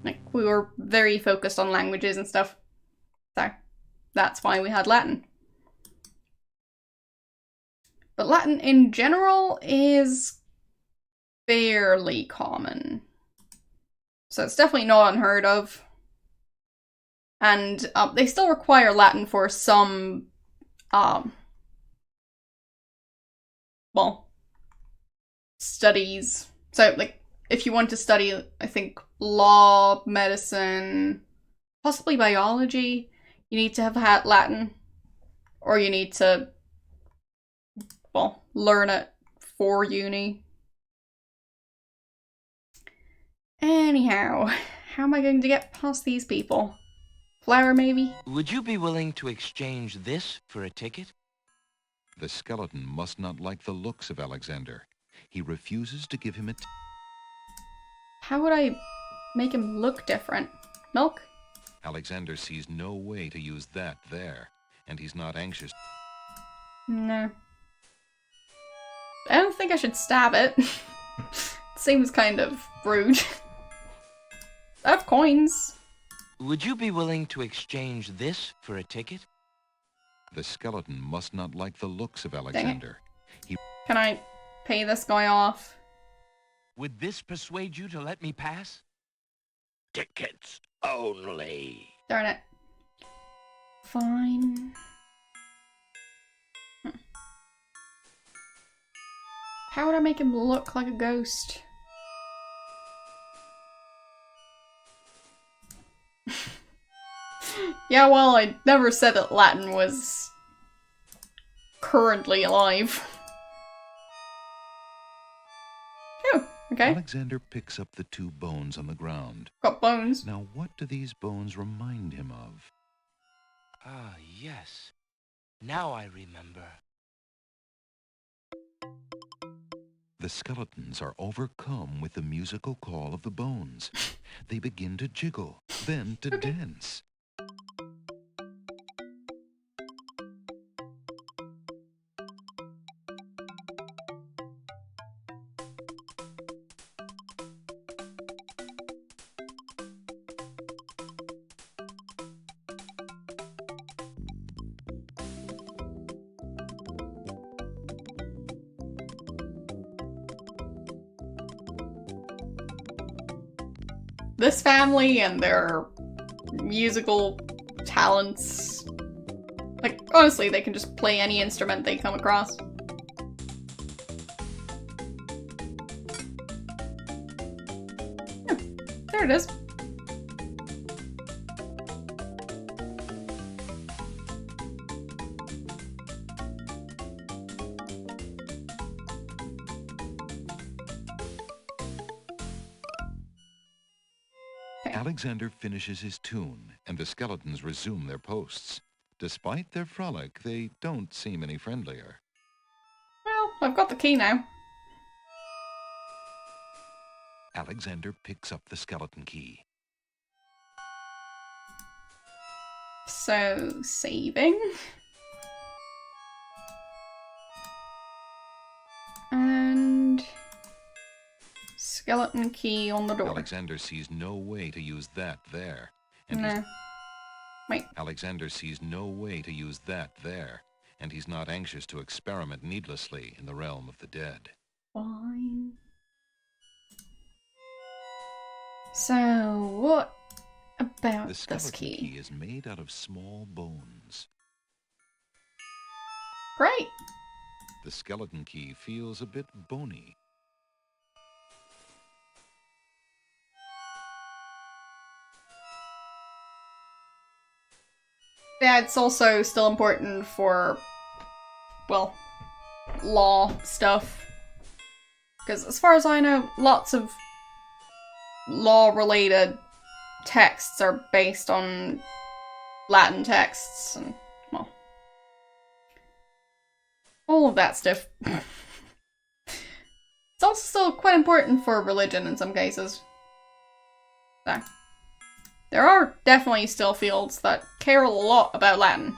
Like, we were very focused on languages and stuff. So, that's why we had Latin. But Latin in general is fairly common. So it's definitely not unheard of. And they still require Latin for some, well, studies. So, like, if you want to study, I think, law, medicine, possibly biology, you need to have had Latin. Or you need to, well, learn it for uni. Anyhow, how am I going to get past these people? Flower, maybe? Would you be willing to exchange this for a ticket? The skeleton must not like the looks of Alexander. He refuses to give him How would I make him look different? Milk? Alexander sees no way to use that there, and he's not anxious. No. I don't think I should stab it. Seems kind of rude. I have coins. Would you be willing to exchange this for a ticket? The skeleton must not like the looks of Alexander. Can I pay this guy off? Would this persuade you to let me pass? Tickets only. Darn it. Fine. How would I make him look like a ghost? Yeah, well, I never said that Latin was currently alive. Oh, okay. Alexander picks up the two bones on the ground. Got bones. Now, what do these bones remind him of? Ah, yes. Now I remember. The skeletons are overcome with the musical call of the bones. They begin to jiggle, then to dance. This family and their musical talents. Like, honestly, they can just play any instrument they come across. Oh, there it is. Alexander finishes his tune, and the skeletons resume their posts. Despite their frolic, they don't seem any friendlier. Well, I've got the key now. Alexander picks up the skeleton key. So, saving. And skeleton key on the door. Alexander sees no way to use that there. And No. Wait. Alexander sees no way to use that there, and he's not anxious to experiment needlessly in the realm of the dead. Fine. So, what about The this skeleton key? key is made out of small bones. Great. The skeleton key feels a bit bony. Yeah, it's also still important for, well, law stuff. Because as far as I know, lots of law-related texts are based on Latin texts and, well, all of that stuff. It's also still quite important for religion in some cases. So, there are definitely still fields that care a lot about Latin.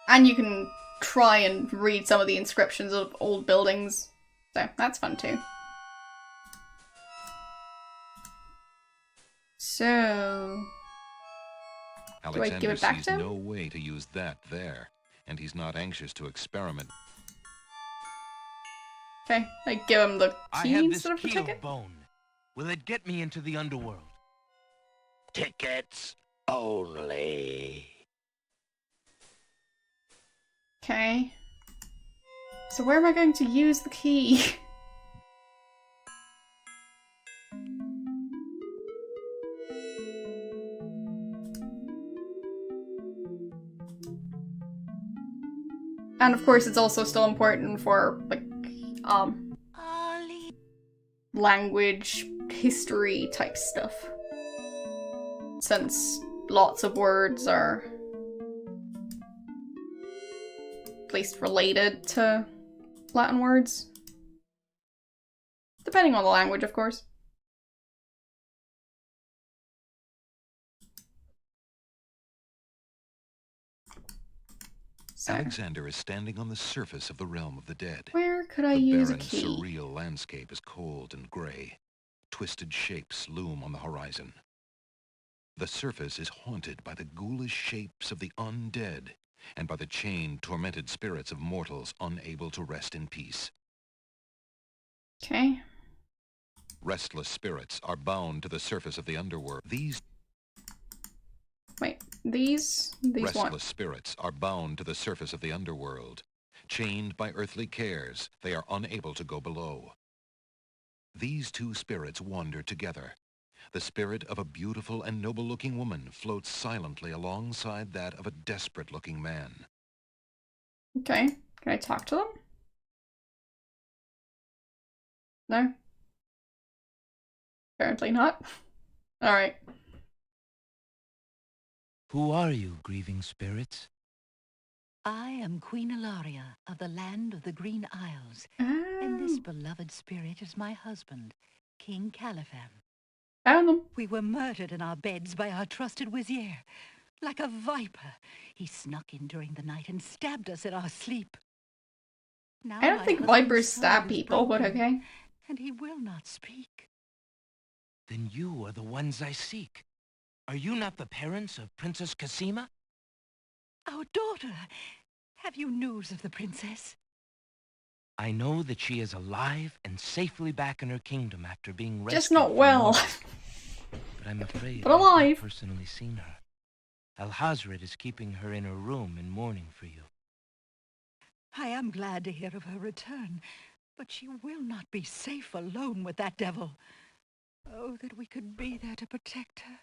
And you can try and read some of the inscriptions of old buildings. So, that's fun too. So... do I give Alexander it back sees to him? no way to use that there, and he's not anxious to experiment. Okay, I give him the I key have this instead of the key ticket? of bone. Will it get me into the underworld? Tickets only. Okay. So where am I going to use the key? And of course it's also still important for, like, Ollie. language, history type stuff. Since lots of words are at least related to Latin words. Depending on the language, of course. So, Alexander is standing on the surface of the realm of the dead. where could I The use a barren, key? surreal landscape is cold and gray. Twisted shapes loom on the horizon. The surface is haunted by the ghoulish shapes of the undead and by the chained, tormented spirits of mortals unable to rest in peace. Okay. Restless spirits are bound to the surface of the underworld. Wait, these Restless what? spirits are bound to the surface of the underworld. Chained by earthly cares, they are unable to go below. These two spirits wander together. The spirit of a beautiful and noble-looking woman floats silently alongside that of a desperate-looking man. Okay. Can I talk to them? No? Apparently not. Alright. Who are you, grieving spirits? I am Queen Ilaria of the land of the Green Isles, and this beloved spirit is my husband, King Caliphan. Found them. We were murdered in our beds by our trusted Vizier. Like a viper, he snuck in during the night and stabbed us in our sleep. Now I don't my think husband's vipers soul stab is people, but broken, okay. and he will not speak. Then you are the ones I seek. Are you not the parents of Princess Cassima? Our daughter! Have you news of the princess? I know that she is alive and safely back in her kingdom after being rescued Just not from well. mortals. But I'm afraid But I've alive. not personally seen her. Alhazred is keeping her in her room in mourning for you. I am glad to hear of her return, but she will not be safe alone with that devil. Oh, that we could be there to protect her.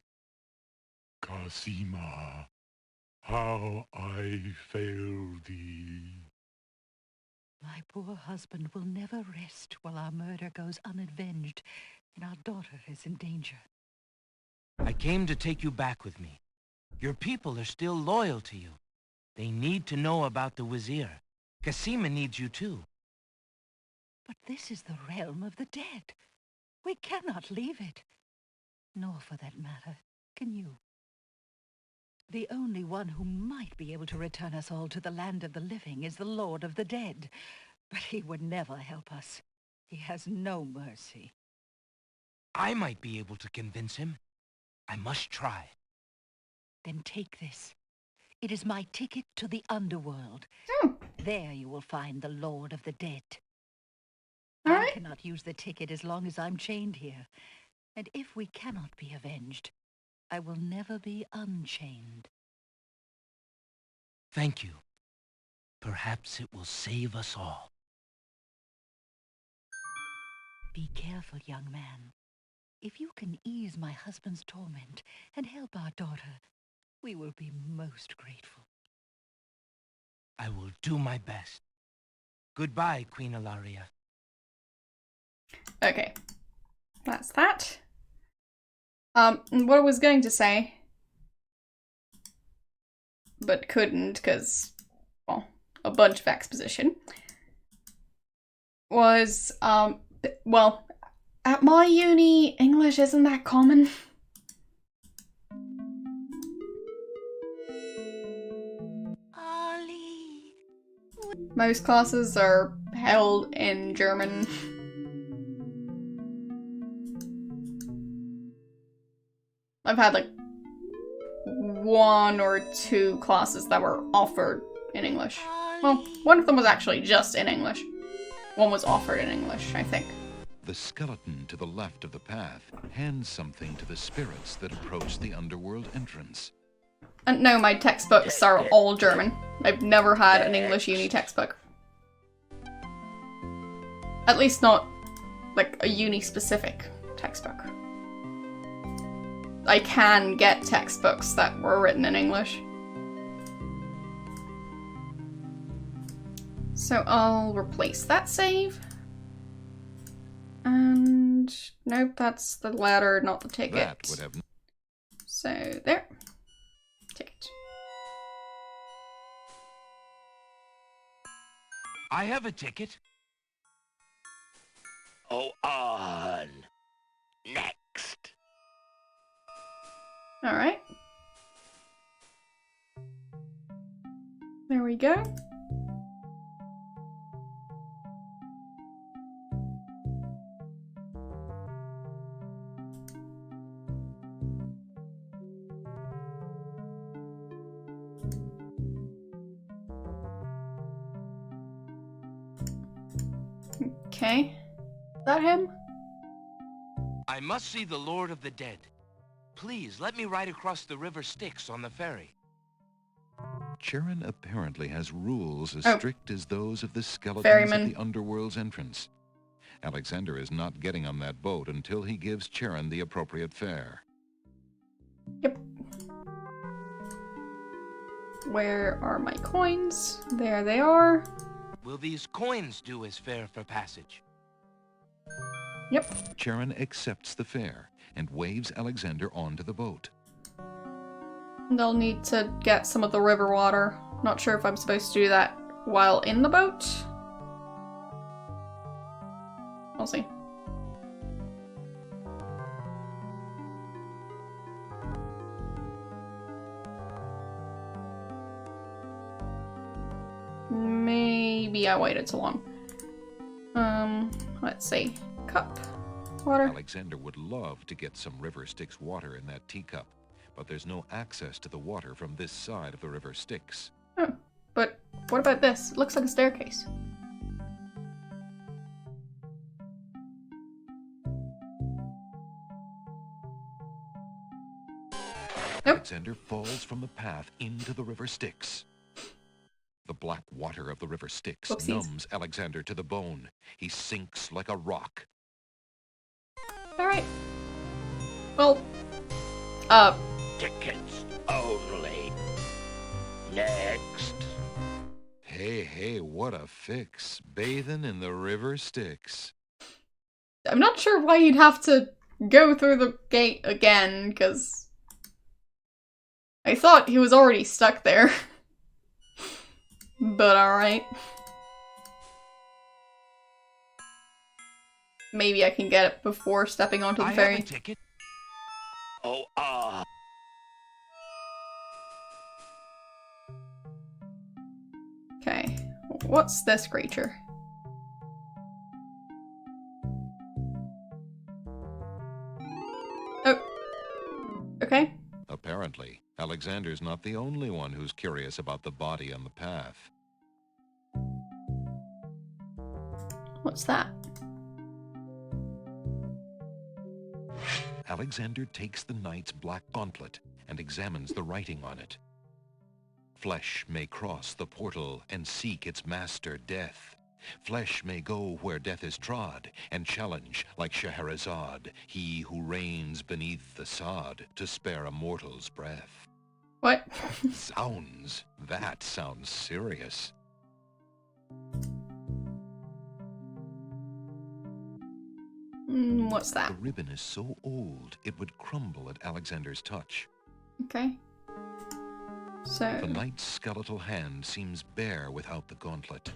Cassima, how I fail thee. My poor husband will never rest while our murder goes unavenged and our daughter is in danger. I came to take you back with me. Your people are still loyal to you. They need to know about the Vizier. Cassima needs you too. But this is the realm of the dead. We cannot leave it. Nor, for that matter, can you. The only one who might be able to return us all to the land of the living is the Lord of the Dead. But he would never help us. He has no mercy. I might be able to convince him. I must try. Then take this. It is my ticket to the underworld. Oh, There you will find the Lord of the Dead. all I right. cannot use the ticket as long as I'm chained here. And if we cannot be avenged, I will never be unchained. Thank you. Perhaps it will save us all. Be careful, young man. If you can ease my husband's torment and help our daughter, we will be most grateful. I will do my best. Goodbye, Queen Ilaria. Okay. That's that. What I was going to say, but couldn't because, well, a bunch of exposition, was, well, at my uni, English isn't that common. Ollie. Most classes are held in German. I've had like 1 or 2 classes that were offered in English. Well, one of them was actually just in English. One was offered in English, I think. The skeleton to the left of the path hands something to the spirits that approach the underworld entrance. And no, my textbooks are all German. I've never had an English uni textbook. At least not, like, a uni-specific textbook. I can get textbooks that were written in English. So I'll replace that save. And nope, that's the letter, not the ticket. That would have So there. Ticket. I have a ticket. Oh, on. Next. Alright. There we go. Okay. Is that him? I must see the Lord of the Dead. Please, let me ride across the river Styx on the ferry. Charon apparently has rules as Oh. strict as those of the skeletons Ferryman. at the underworld's entrance. Alexander is not getting on that boat until he gives Charon the appropriate fare. Yep. Where are my coins? There they are. Will these coins do as fare for passage? Yep. Charon accepts the fare and waves Alexander onto the boat. They'll need to get some of the river water. Not sure if I'm supposed to do that while in the boat. We'll see. Maybe I waited too long. Let's see. Cup. Water. Alexander would love to get some river Styx water in that teacup, but there's no access to the water from this side of the river Styx. Oh, but what about this? It looks like a staircase. Nope. Alexander falls from the path into the river Styx. The black water of the river Styx Whoopsies. numbs Alexander to the bone. He sinks like a rock. Alright. Well, Tickets only. Next. Hey, what a fix. Bathing in the river Styx. I'm not sure why you'd have to go through the gate again, because I thought he was already stuck there. But alright. Maybe I can get it before stepping onto the I ferry. have a ticket. Oh, Okay. What's this creature? Oh. Okay. Apparently, Alexander's not the only one who's curious about the body on the path. What's that? Alexander takes the knight's black gauntlet and examines the writing on it. Flesh may cross the portal and seek its master, death. Flesh may go where death is trod and challenge, like Scheherazade, he who reigns beneath the sod to spare a mortal's breath. What? That sounds serious. What's that? The ribbon is so old it would crumble at Alexander's touch. Okay. So... The knight's skeletal hand seems bare without the gauntlet.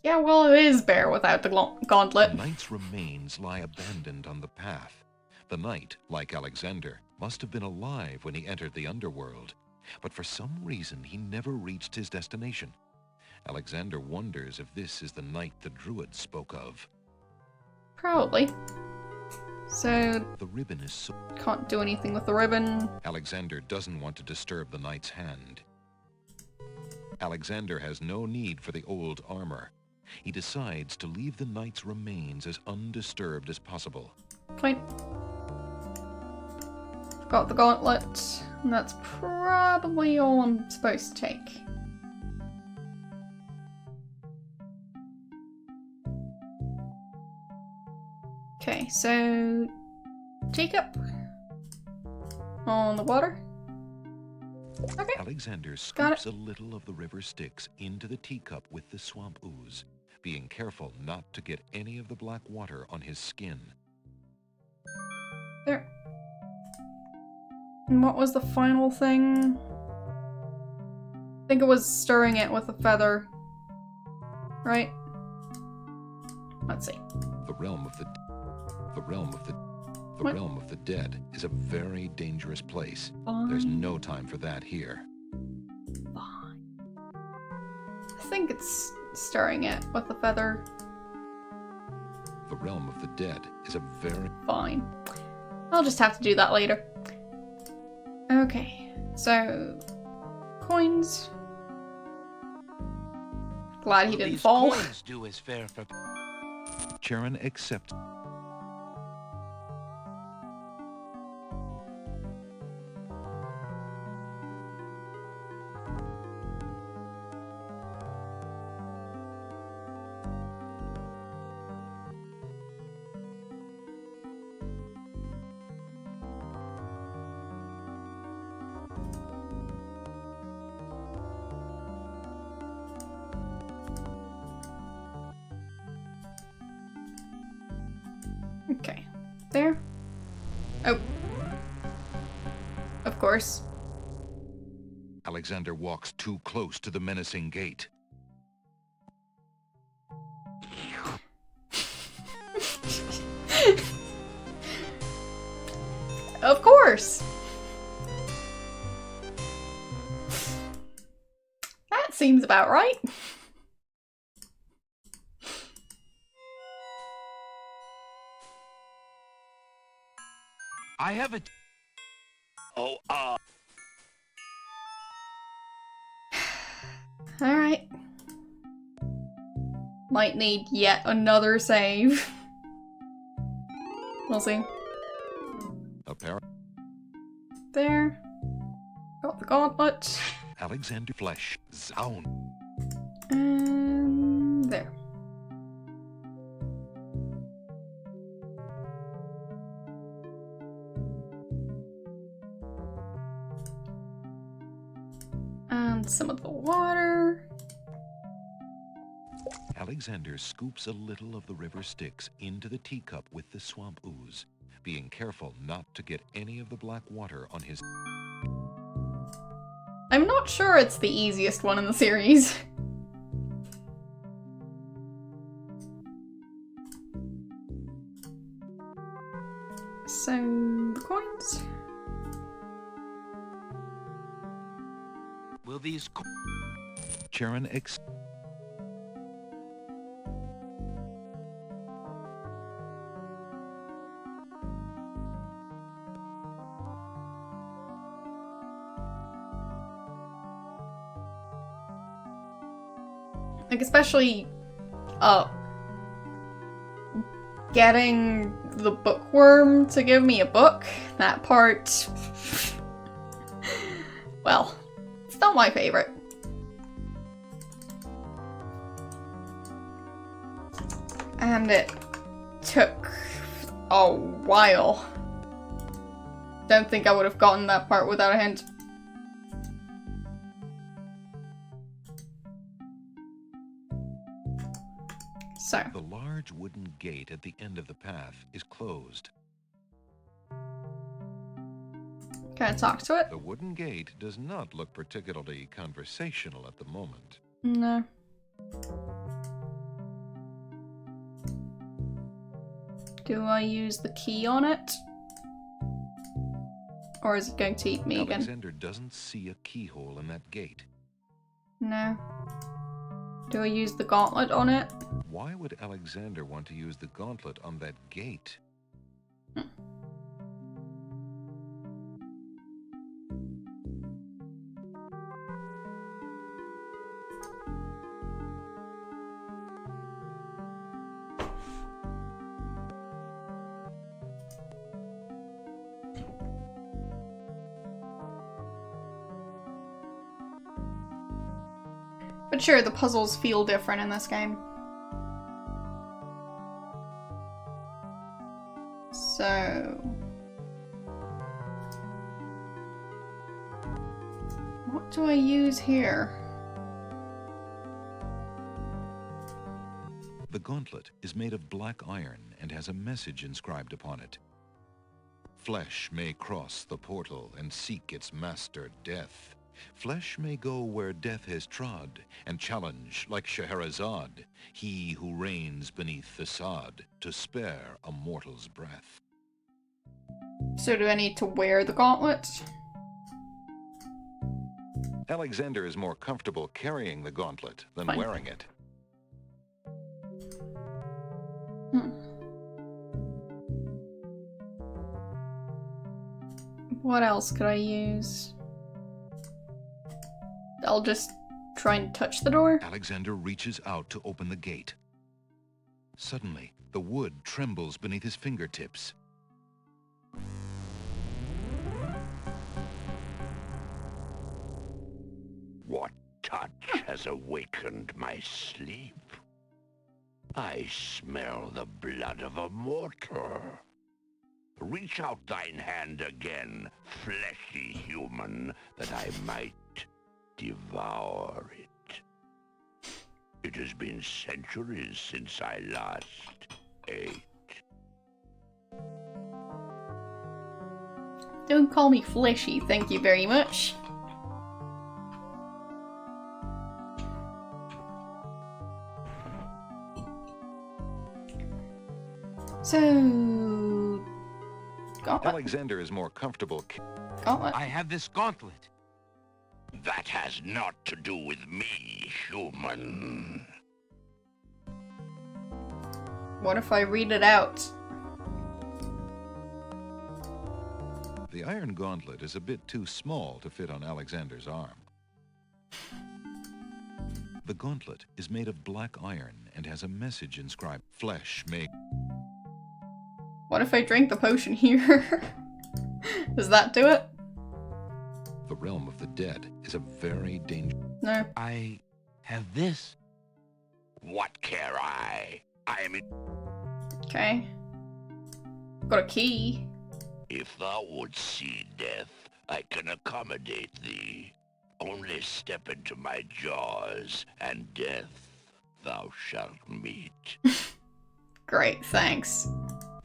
Yeah, well, it is bare without the gauntlet. The knight's remains lie abandoned on the path. The knight, like Alexander, must have been alive when he entered the underworld, but for some reason he never reached his destination. Alexander wonders if this is the knight the druids spoke of. Probably. So... The ribbon is so... Can't do anything with the ribbon. Alexander doesn't want to disturb the knight's hand. Alexander has no need for the old armor. He decides to leave the knight's remains as undisturbed as possible. Fine. Got the gauntlet, and that's probably all I'm supposed to take. Okay, so... teacup. On the water. Okay. Alexander scoops a little of the river Styx into the teacup with the swamp ooze, being careful not to get any of the black water on his skin. There. And what was the final thing? I think it was stirring it with a feather. Right? Let's see. The realm of the dead is a very dangerous place. Fine. There's no time for that here. Fine. I think it's stirring it with a feather. The realm of the dead is a very... Fine. I'll just have to do that later. Okay, so... coins. Glad he Will didn't these fall. coins do as fare for... Charon accepts... Okay, there. Oh. Of course. Alexander walks too close to the menacing gate. Of course! That seems about right. I have a... Alright. Might need yet another save. We'll see. Apparently, There. Got the gauntlet. Alexander flesh zone. And there. And some of the water. Alexander scoops a little of the river Styx into the teacup with the swamp ooze, being careful not to get any of the black water on his... I'm not sure it's the easiest one in the series. So, the coins. Will these... Charon ex... Like, especially, getting the bookworm to give me a book. That part... well, it's not my favorite. And it took a while. Don't think I would have gotten that part without a hint. The large large wooden gate at the end of the path is closed. Can I talk to it? The wooden gate does not look particularly conversational at the moment. No. Do I use the key on it? Or is it going to eat me again? Alexander doesn't see a keyhole in that gate. No. Do I use the gauntlet on it? Why would Alexander want to use the gauntlet on that gate? But sure, the puzzles feel different in this game. So... what do I use here? The gauntlet is made of black iron and has a message inscribed upon it. Flesh may cross the portal and seek its master, death. Flesh may go where death has trod, and challenge, like Scheherazade, he who reigns beneath the sod, to spare a mortal's breath. So do I need to wear the gauntlet? Alexander is more comfortable carrying the gauntlet than Fine. wearing it. What else could I use? I'll just try and touch the door. Alexander reaches out to open the gate. Suddenly, the wood trembles beneath his fingertips. What touch has awakened my sleep? I smell the blood of a mortal. Reach out thine hand again, fleshy human, that I might devour it. It has been centuries since I last ate. Don't call me fleshy, thank you very much. So... gauntlet. Alexander is more comfortable. Gauntlet. I have this gauntlet. That has naught to do with me, human. What if I read it out? The iron gauntlet is a bit too small to fit on Alexander's arm. The gauntlet is made of black iron and has a message inscribed. Flesh may... What if I drink the potion here? Does that do it? The realm of the dead is a very dangerous... No. I have this. What care I? I am in... Okay. Got a key. If thou wouldst see death, I can accommodate thee. Only step into my jaws, and death thou shalt meet. Great, thanks.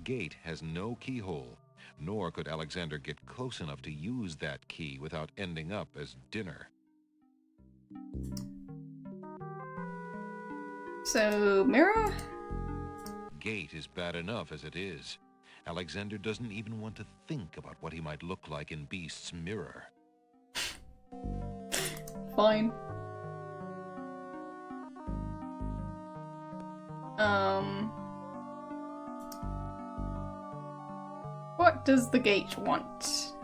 Gate has no keyhole, nor could Alexander get close enough to use that key without ending up as dinner. So, mirror? Gate is bad enough as it is. Alexander doesn't even want to think about what he might look like in Beast's mirror. Fine. What does the gate want?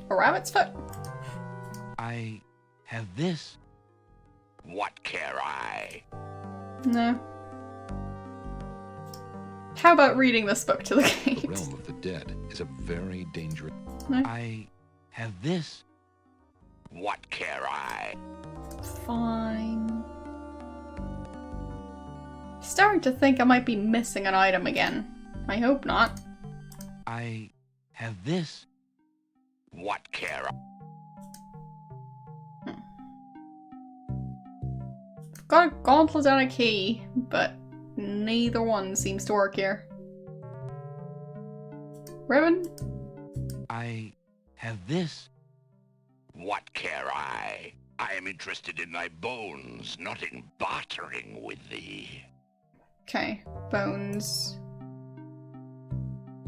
A rabbit's foot? I have this. What care I? No. How about reading this book to the The gate? realm of the dead is a very dangerous... No. I have this. What care I? Fine. Starting to think I might be missing an item again. I hope not. I have this. What care I? I've got a gauntlet and a key, but no neither one seems to work here. Ribbon? I have this. What care I? I am interested in thy bones, not in bartering with thee. Okay, bones.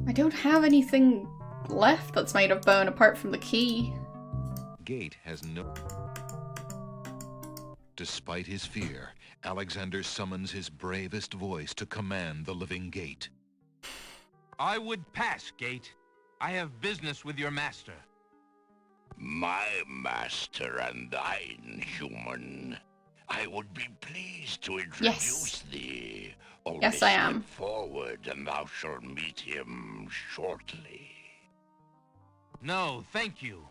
I don't have anything left that's made of bone apart from the key. Gate has no... Despite his fear, Alexander summons his bravest voice to command the living gate. I would pass, Gate. I have business with your master. My master and thine, human. I would be pleased to introduce thee. Only Yes, I am. step forward and thou shalt meet him shortly. No, thank you.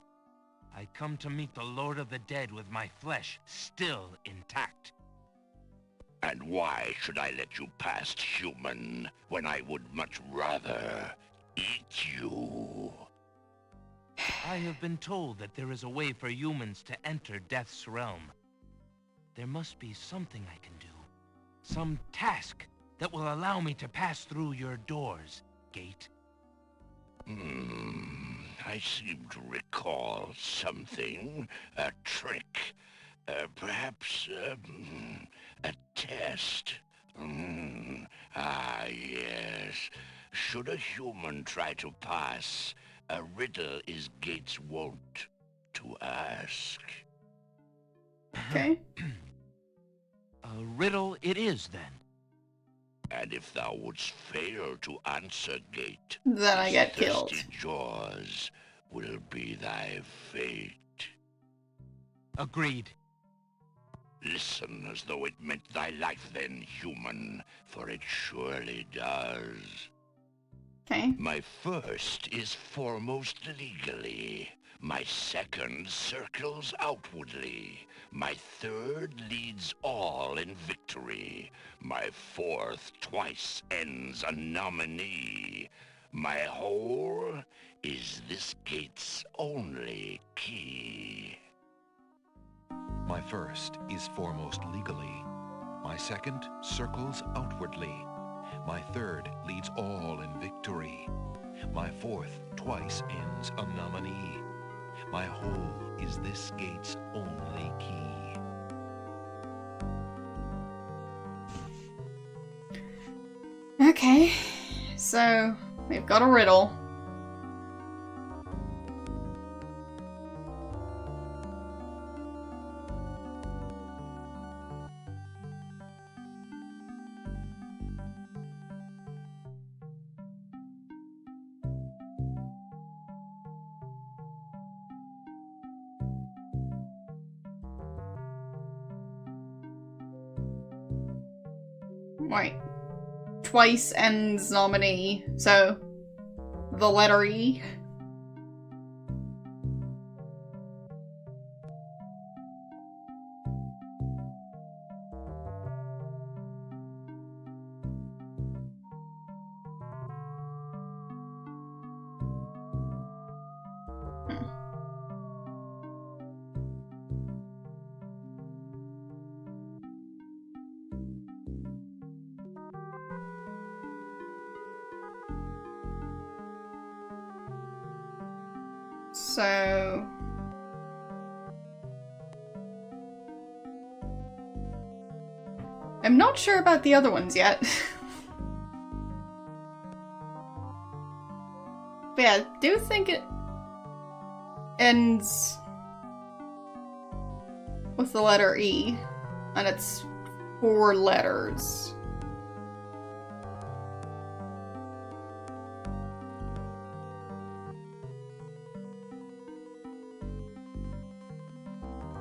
I come to meet the Lord of the Dead with my flesh still intact. And why should I let you pass, human, when I would much rather eat you? I have been told that there is a way for humans to enter Death's realm. There must be something I can do. Some task that will allow me to pass through your doors, Gate. I seem to recall something. A trick. Perhaps, a test. Ah, yes. Should a human try to pass, a riddle is Gate's wont to ask. Okay. A riddle it is, then. And if thou wouldst fail to answer, Gate, Then I his get killed. thirsty jaws will be thy fate. Agreed. Listen as though it meant thy life then, human, for it surely does. Okay. My first is foremost legally. My second circles outwardly. My third leads all in victory. My fourth twice ends a nominee. My whole is this gate's only key. My first is foremost legally. My second circles outwardly. My third leads all in victory. My fourth twice ends a nominee. My whole is this gate's only key. Okay, so we've got a riddle. Wait. Twice ends nominee, so the letter E. So... I'm not sure about the other ones yet. But yeah, I do think it ends with the letter E, and it's 4 letters.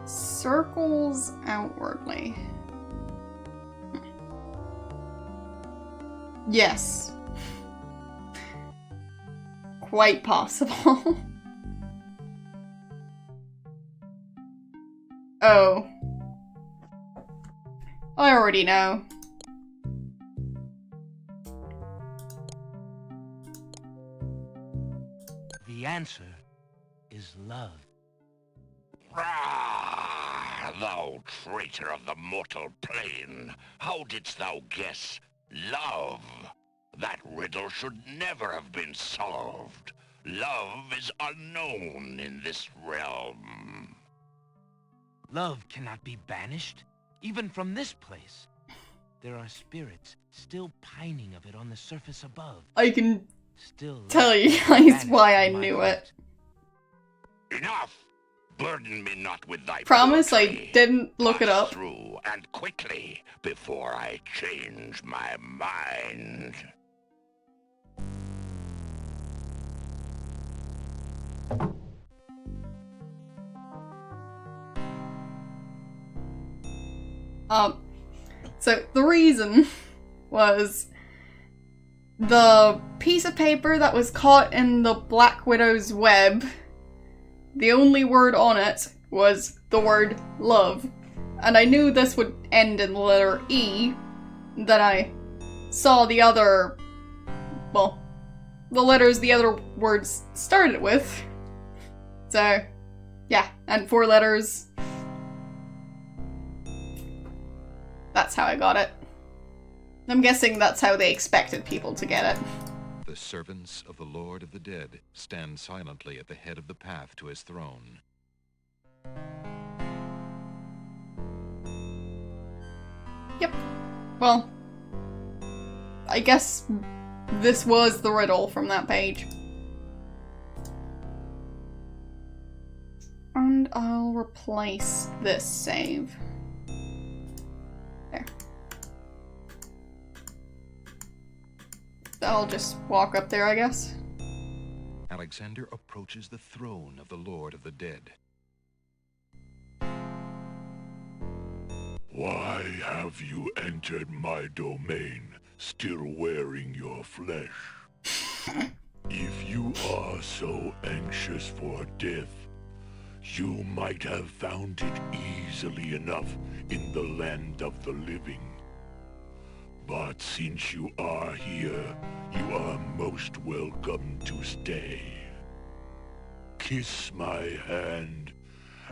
Circles outwardly. Yes. Quite possible. Oh. I already know. The answer is love. Ah, thou traitor of the mortal plane! How didst thou guess? Love. That riddle should never have been solved. Love is unknown in this realm. Love cannot be banished, even from this place. There are spirits still pining of it on the surface above. I can Still tell you left guys banished why I from my knew heart. it. Enough! Burden me not with thy Promise I poetry. didn't look it Pass up. through, and quickly, before I change my mind. So the reason was the piece of paper that was caught in the Black Widow's web, the only word on it was the word love. And I knew this would end in the letter E, that I saw the other, well, the letters the other words started with. So, yeah, and 4 letters. That's how I got it. I'm guessing that's how they expected people to get it. The servants of the Lord of the Dead stand silently at the head of the path to his throne. Yep. Well, I guess this was the riddle from that page. And I'll replace this save. There. I'll just walk up there, I guess. Alexander approaches the throne of the Lord of the Dead. Why have you entered my domain, still wearing your flesh? If you are so anxious for death, you might have found it easily enough in the land of the living. But since you are here, you are most welcome to stay. Kiss my hand,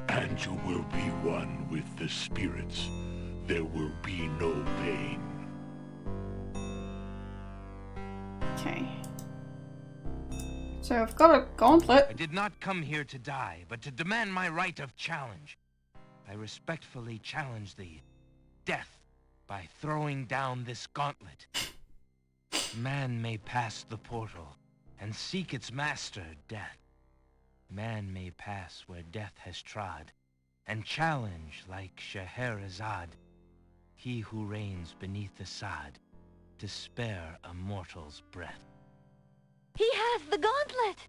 and you will be one with the spirits. There will be no pain. Okay. So I've got a gauntlet. I did not come here to die, but to demand my right of challenge. I respectfully challenge thee, death, by throwing down this gauntlet. Man may pass the portal and seek its master, death. Man may pass where death has trod, and challenge like Scheherazade, he who reigns beneath the sod, to spare a mortal's breath. He has the gauntlet!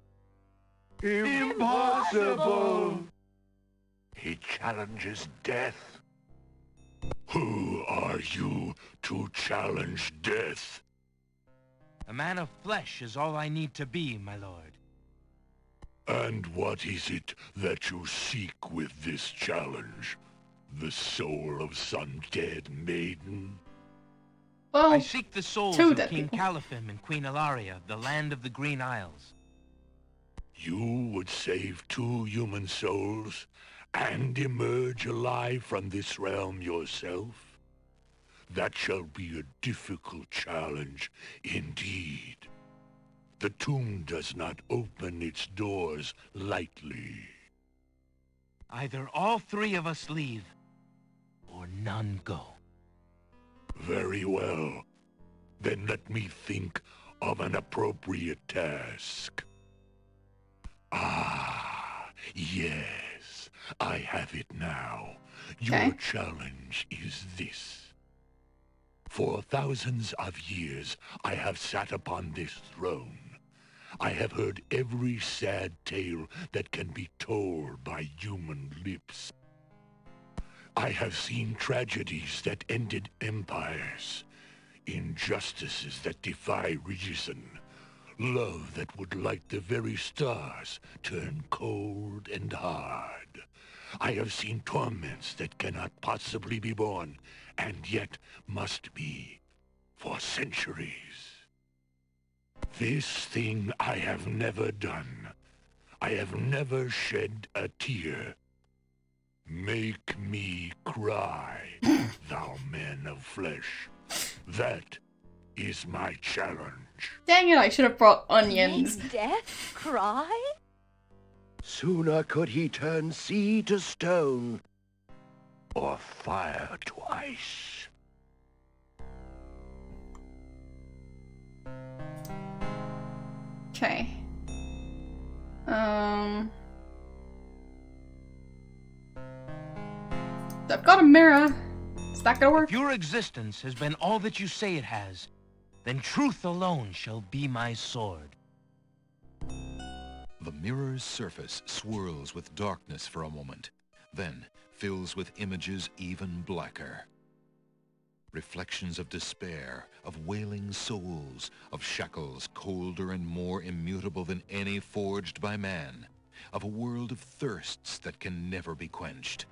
Impossible! He challenges death. Who are you to challenge death? A man of flesh is all I need to be, my lord. And what is it that you seek with this challenge? The soul of some dead maiden? Well, I seek the souls 2 of dead King people. Caliphem and Queen Ilaria, the land of the Green Isles. You would save 2 human souls and emerge alive from this realm yourself? That shall be a difficult challenge indeed. The tomb does not open its doors lightly. Either all 3 of us leave, or none go. Very well. Then let me think of an appropriate task. Ah, yes. I have it now. Your Okay. challenge is this. For thousands of years, I have sat upon this throne. I have heard every sad tale that can be told by human lips. I have seen tragedies that ended empires, injustices that defy reason, love that would light the very stars turn cold and hard. I have seen torments that cannot possibly be borne, and yet must be for centuries. This thing I have never done. I have never shed a tear. Make me cry, thou man of flesh. That is my challenge. Dang it, I should have brought onions. Make death cry? Sooner could he turn sea to stone, or fire to ice. Okay. I've got a mirror. Is that gonna work? If your existence has been all that you say it has, then truth alone shall be my sword. The mirror's surface swirls with darkness for a moment, then fills with images even blacker. Reflections of despair, of wailing souls, of shackles colder and more immutable than any forged by man, of a world of thirsts that can never be quenched.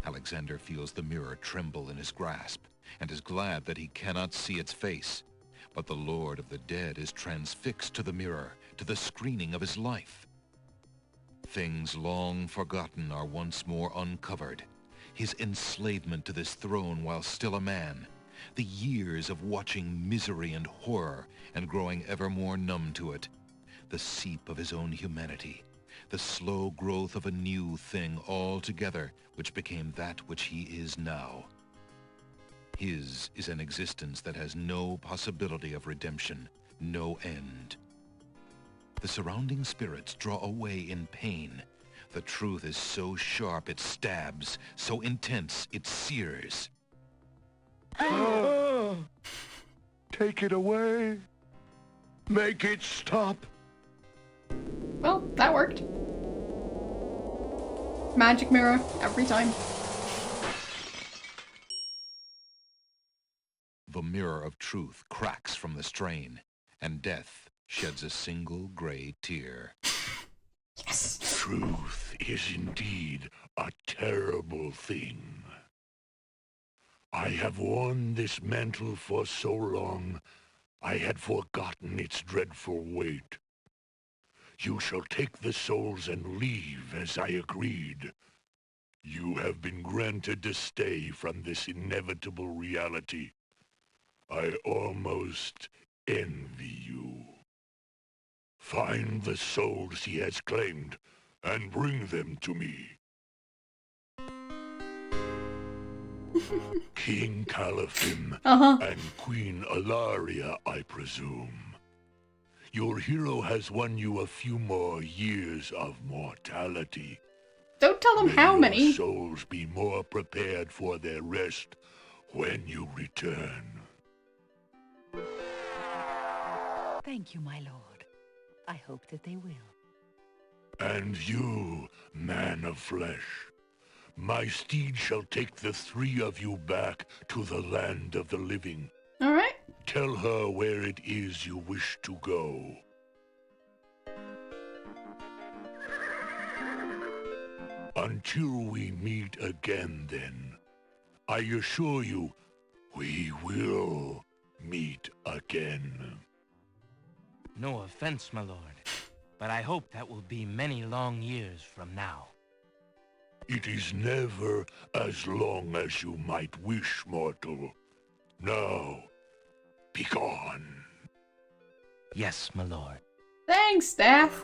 Alexander feels the mirror tremble in his grasp, and is glad that he cannot see its face. But the Lord of the Dead is transfixed to the mirror, to the screening of his life. Things long forgotten are once more uncovered. His enslavement to this throne while still a man, the years of watching misery and horror and growing ever more numb to it, the seep of his own humanity, the slow growth of a new thing altogether which became that which he is now. His is an existence that has no possibility of redemption, no end. The surrounding spirits draw away in pain. The truth is so sharp it stabs, so intense it sears. Take it away. Make it stop. Well, that worked. Magic mirror, every time. The mirror of truth cracks from the strain, and death sheds a single gray tear. Yes! Truth is indeed a terrible thing. I have worn this mantle for so long, I had forgotten its dreadful weight. You shall take the souls and leave as I agreed. You have been granted a stay from this inevitable reality. I almost envy you. Find the souls he has claimed and bring them to me. King Caliphin and Queen Alaria, I presume. Your hero has won you a few more years of mortality. Don't tell them how May many. your souls be more prepared for their rest when you return. Thank you, my lord. I hope that they will. And you, man of flesh, my steed shall take the three of you back to the land of the living. Alright. Tell her where it is you wish to go. Until we meet again, then, I assure you, we will meet again. No offense, my lord, but I hope that will be many long years from now. It is never as long as you might wish, mortal. Now, begone. Yes, my lord. Thanks, staff.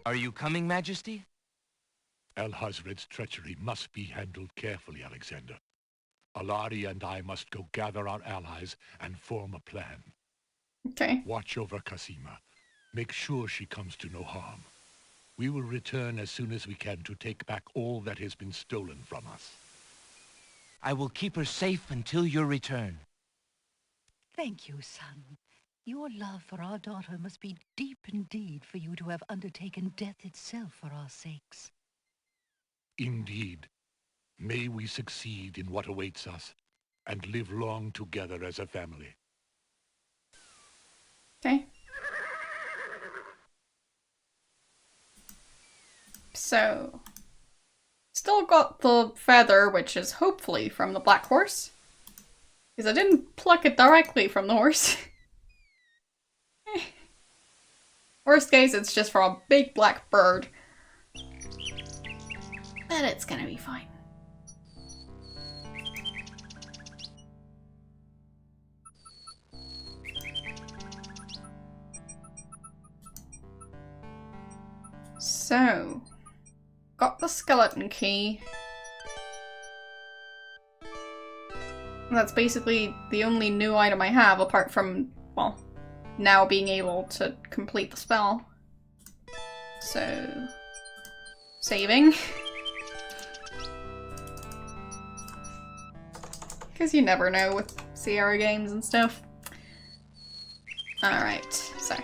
Are you coming, Majesty? Alhazred's treachery must be handled carefully, Alexander. Alari and I must go gather our allies and form a plan. Okay. Watch over Casima. Make sure she comes to no harm. We will return as soon as we can to take back all that has been stolen from us. I will keep her safe until your return. Thank you, son. Your love for our daughter must be deep indeed for you to have undertaken death itself for our sakes. Indeed. May we succeed in what awaits us, and live long together as a family. Okay. So, still got the feather, which is hopefully from the Black Horse. Because I didn't pluck it directly from the horse. Worst case, it's just from a big black bird. But it's gonna be fine. So, got the skeleton key. And that's basically the only new item I have, apart from, well, now being able to complete the spell. So, saving. Because you never know with Sierra games and stuff. Alright, so,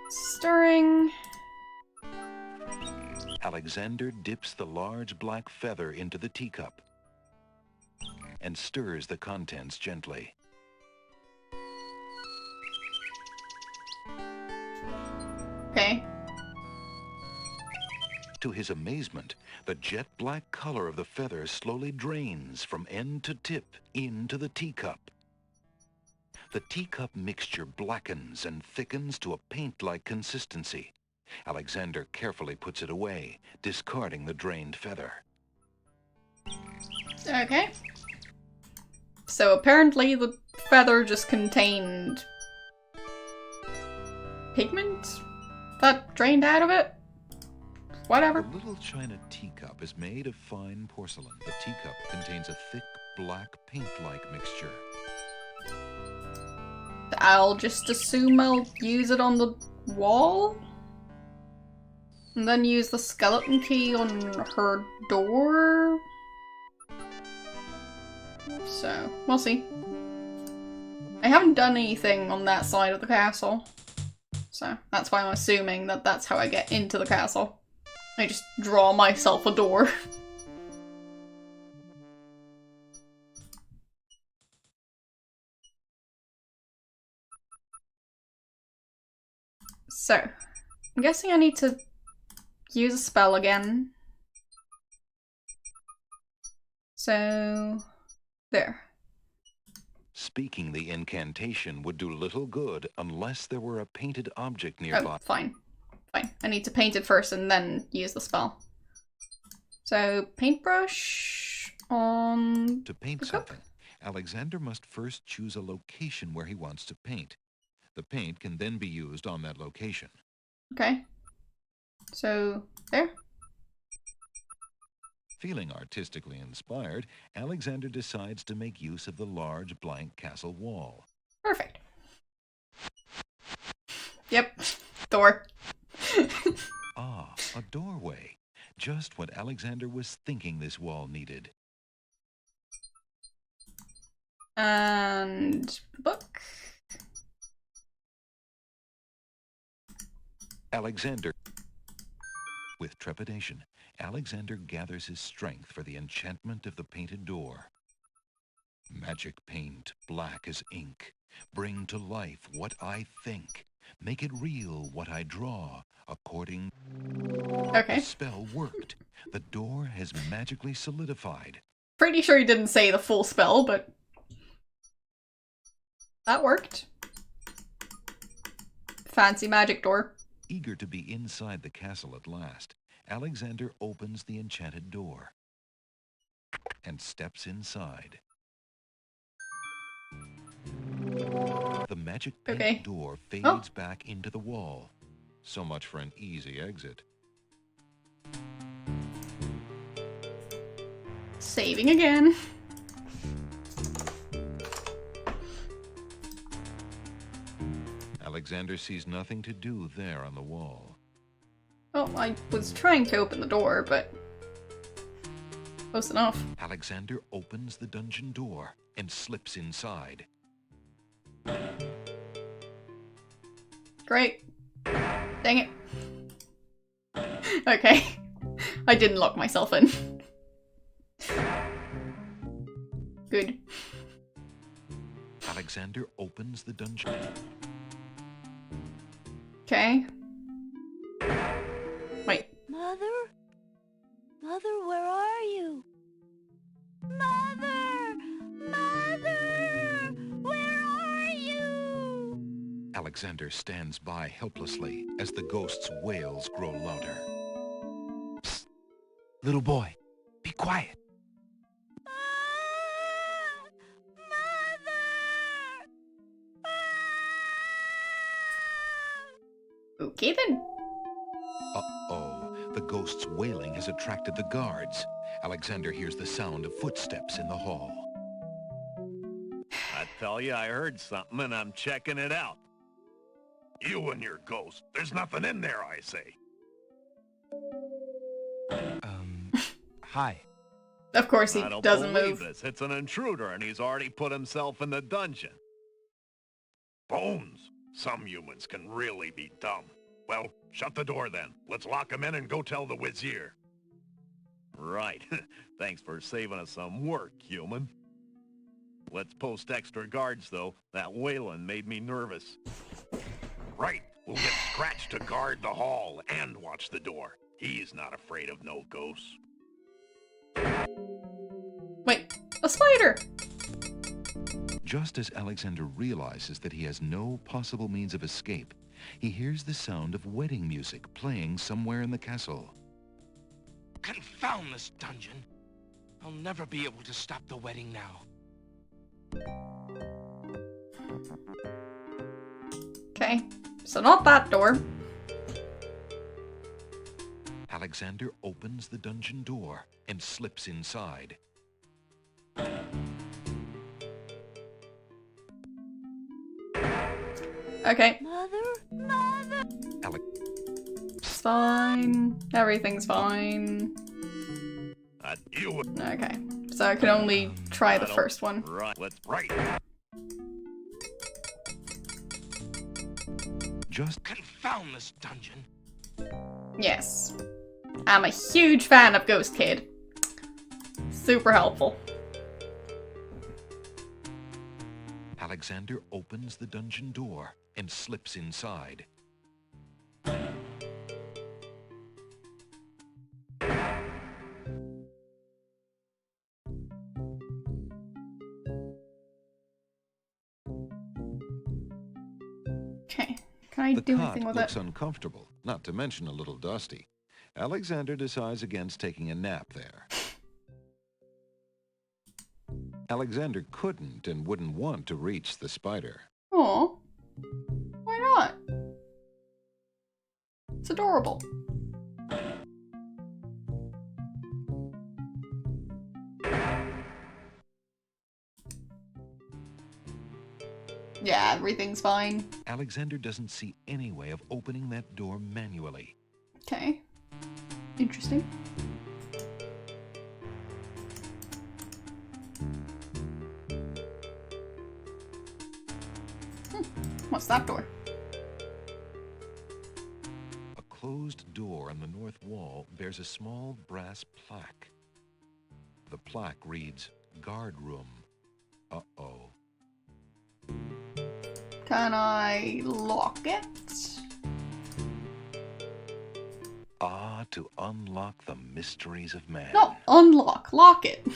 stirring. Alexander dips the large black feather into the teacup and stirs the contents gently. Okay. To his amazement, the jet black color of the feather slowly drains from end to tip into the teacup. The teacup mixture blackens and thickens to a paint-like consistency. Alexander carefully puts it away, discarding the drained feather. Okay. So apparently the feather just contained pigment that drained out of it? Whatever. The little china teacup is made of fine porcelain. The teacup contains a thick, black, paint-like mixture. I'll just assume I'll use it on the wall? And then use the skeleton key on her door? So, we'll see. I haven't done anything on that side of the castle. So, that's why I'm assuming that that's how I get into the castle. I just draw myself a door. So, I'm guessing I need to use a spell again. So, there. Speaking the incantation would do little good unless there were a painted object nearby. Oh, fine. Fine. I need to paint it first and then use the spell. So, paintbrush on... To paint something, Alexander must first choose a location where he wants to paint. The paint can then be used on that location. Okay. So, there. Feeling artistically inspired, Alexander decides to make use of the large blank castle wall. Perfect. Yep. Door. Ah, a doorway. Just what Alexander was thinking this wall needed. And book. Alexander. With trepidation, Alexander gathers his strength for the enchantment of the painted door. Magic paint, black as ink. Bring to life what I think. Make it real what I draw, according... Okay. The spell worked. The door has magically solidified. Pretty sure he didn't say the full spell, but... that worked. Fancy magic door. Eager to be inside the castle at last, Alexander opens the enchanted door and steps inside. The magic paint door fades back into the wall. So much for an easy exit. Saving again. Alexander sees nothing to do there on the wall. Oh, I was trying to open the door, but... close enough. Alexander opens the dungeon door and slips inside. Great. Dang it. Okay. I didn't lock myself in. Good. Alexander opens the dungeon. Okay. Wait. Mother? Mother, where are you? Mother! Mother! Alexander stands by helplessly as the ghost's wails grow louder. Psst. Little boy, be quiet. Okay then. Uh-oh, the ghost's wailing has attracted the guards. Alexander hears the sound of footsteps in the hall. I tell you, I heard something and I'm checking it out. You and your ghost. There's nothing in there, I say. Hi. Of course he I don't doesn't believe move. this. It's an intruder and he's already put himself in the dungeon. Bones. Some humans can really be dumb. Well, shut the door then. Let's lock him in and go tell the Vizier. Right. Thanks for saving us some work, human. Let's post extra guards, though. That wailing made me nervous. Right. We'll get Scratch to guard the hall and watch the door. He's not afraid of no ghosts. Wait, a spider! Just as Alexander realizes that he has no possible means of escape, he hears the sound of wedding music playing somewhere in the castle. Confound this dungeon. I'll never be able to stop the wedding now. Okay, so not that door. Alexander opens the dungeon door and slips inside. Okay. Mother? It's fine. Everything's fine. You Okay, so I can only try the first one. Right. Let's right. Just Confound this dungeon. Yes. I'm a huge fan of Ghost Kid. Super helpful. Alexander opens the dungeon door and slips inside. Okay, can I The do cot anything with looks it? uncomfortable, not to mention a little dusty. Alexander decides against taking a nap there. Alexander couldn't and wouldn't want to reach the spider. Aw. Why not? It's adorable. Yeah, everything's fine. Alexander doesn't see any way of opening that door manually. Okay. Interesting. What's that door? A closed door on the north wall bears a small brass plaque. The plaque reads, "Guard Room." Uh-oh. Can I lock it? Ah, to unlock the mysteries of man. No, unlock. Lock it.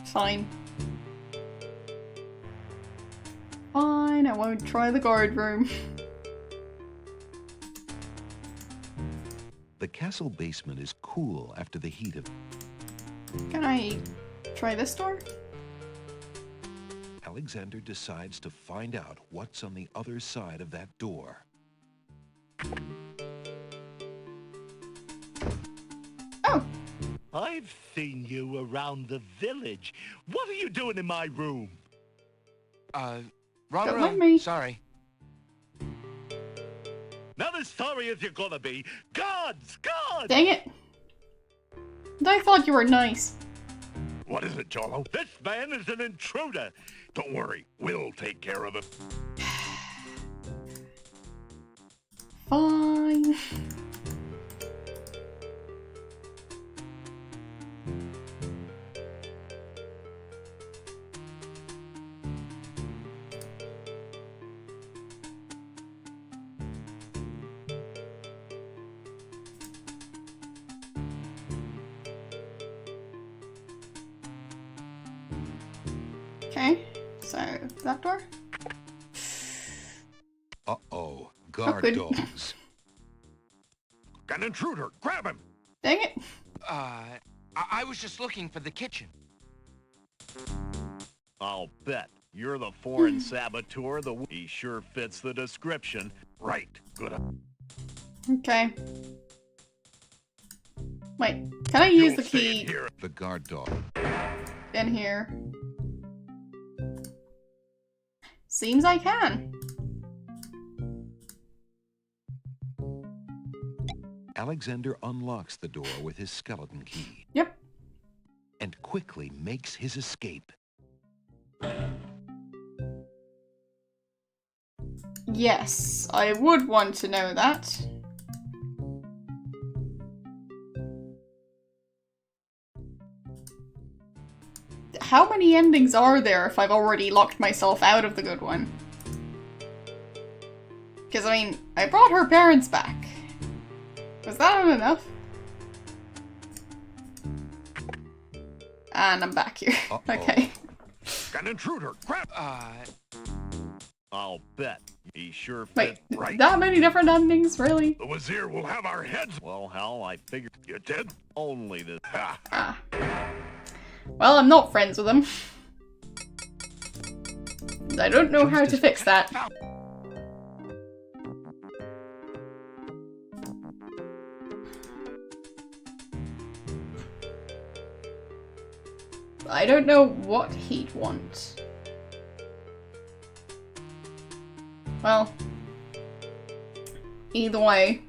Fine. Fine, I won't try the guard room. The castle basement is cool after the heat of... Can I try this door? Alexander decides to find out what's on the other side of that door. Oh, I've seen you around the village. What are you doing in my room? Wrong Don't room. mind me. Sorry. Not as sorry as you're gonna be. Gods! Gods! dang it. I thought you were nice. What is it, Jolo? This man is an intruder. Don't worry. We'll take care of it. Fine. Okay, so that door. guard good. dogs. An intruder! Grab him! Dang it. I was just looking for the kitchen. I'll bet you're the foreign saboteur. He sure fits the description. Right. Good. Okay. Wait, can I use the You'll stay key in here. The guard dog. in here? Seems I can. Alexander unlocks the door with his skeleton key. Yep. And quickly makes his escape. Yes, I would want to know that. How many endings are there if I've already locked myself out of the good one? Because, I mean, I brought her parents back. Was that not enough? And I'm back here. Okay. An intruder! Grab! I'll bet he sure Wait, fits. right. that many different endings? Really? The Wazir will have our heads. Well, hell, I figured You did? only the... Ha! Ah. Well, I'm not friends with them. I don't know how to fix that. I don't know what he'd want. Well, either way,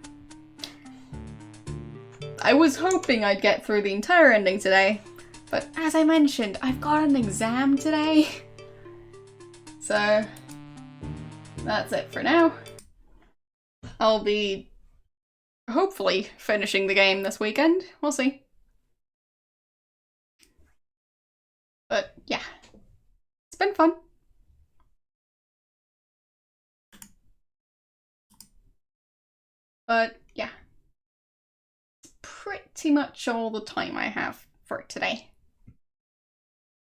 I was hoping I'd get through the entire ending today, but as I mentioned, I've got an exam today. So, that's it for now. I'll be hopefully finishing the game this weekend. We'll see. But yeah, it's been fun. But yeah, pretty much all the time I have for today.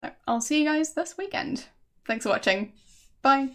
So I'll see you guys this weekend. Thanks for watching. Bye.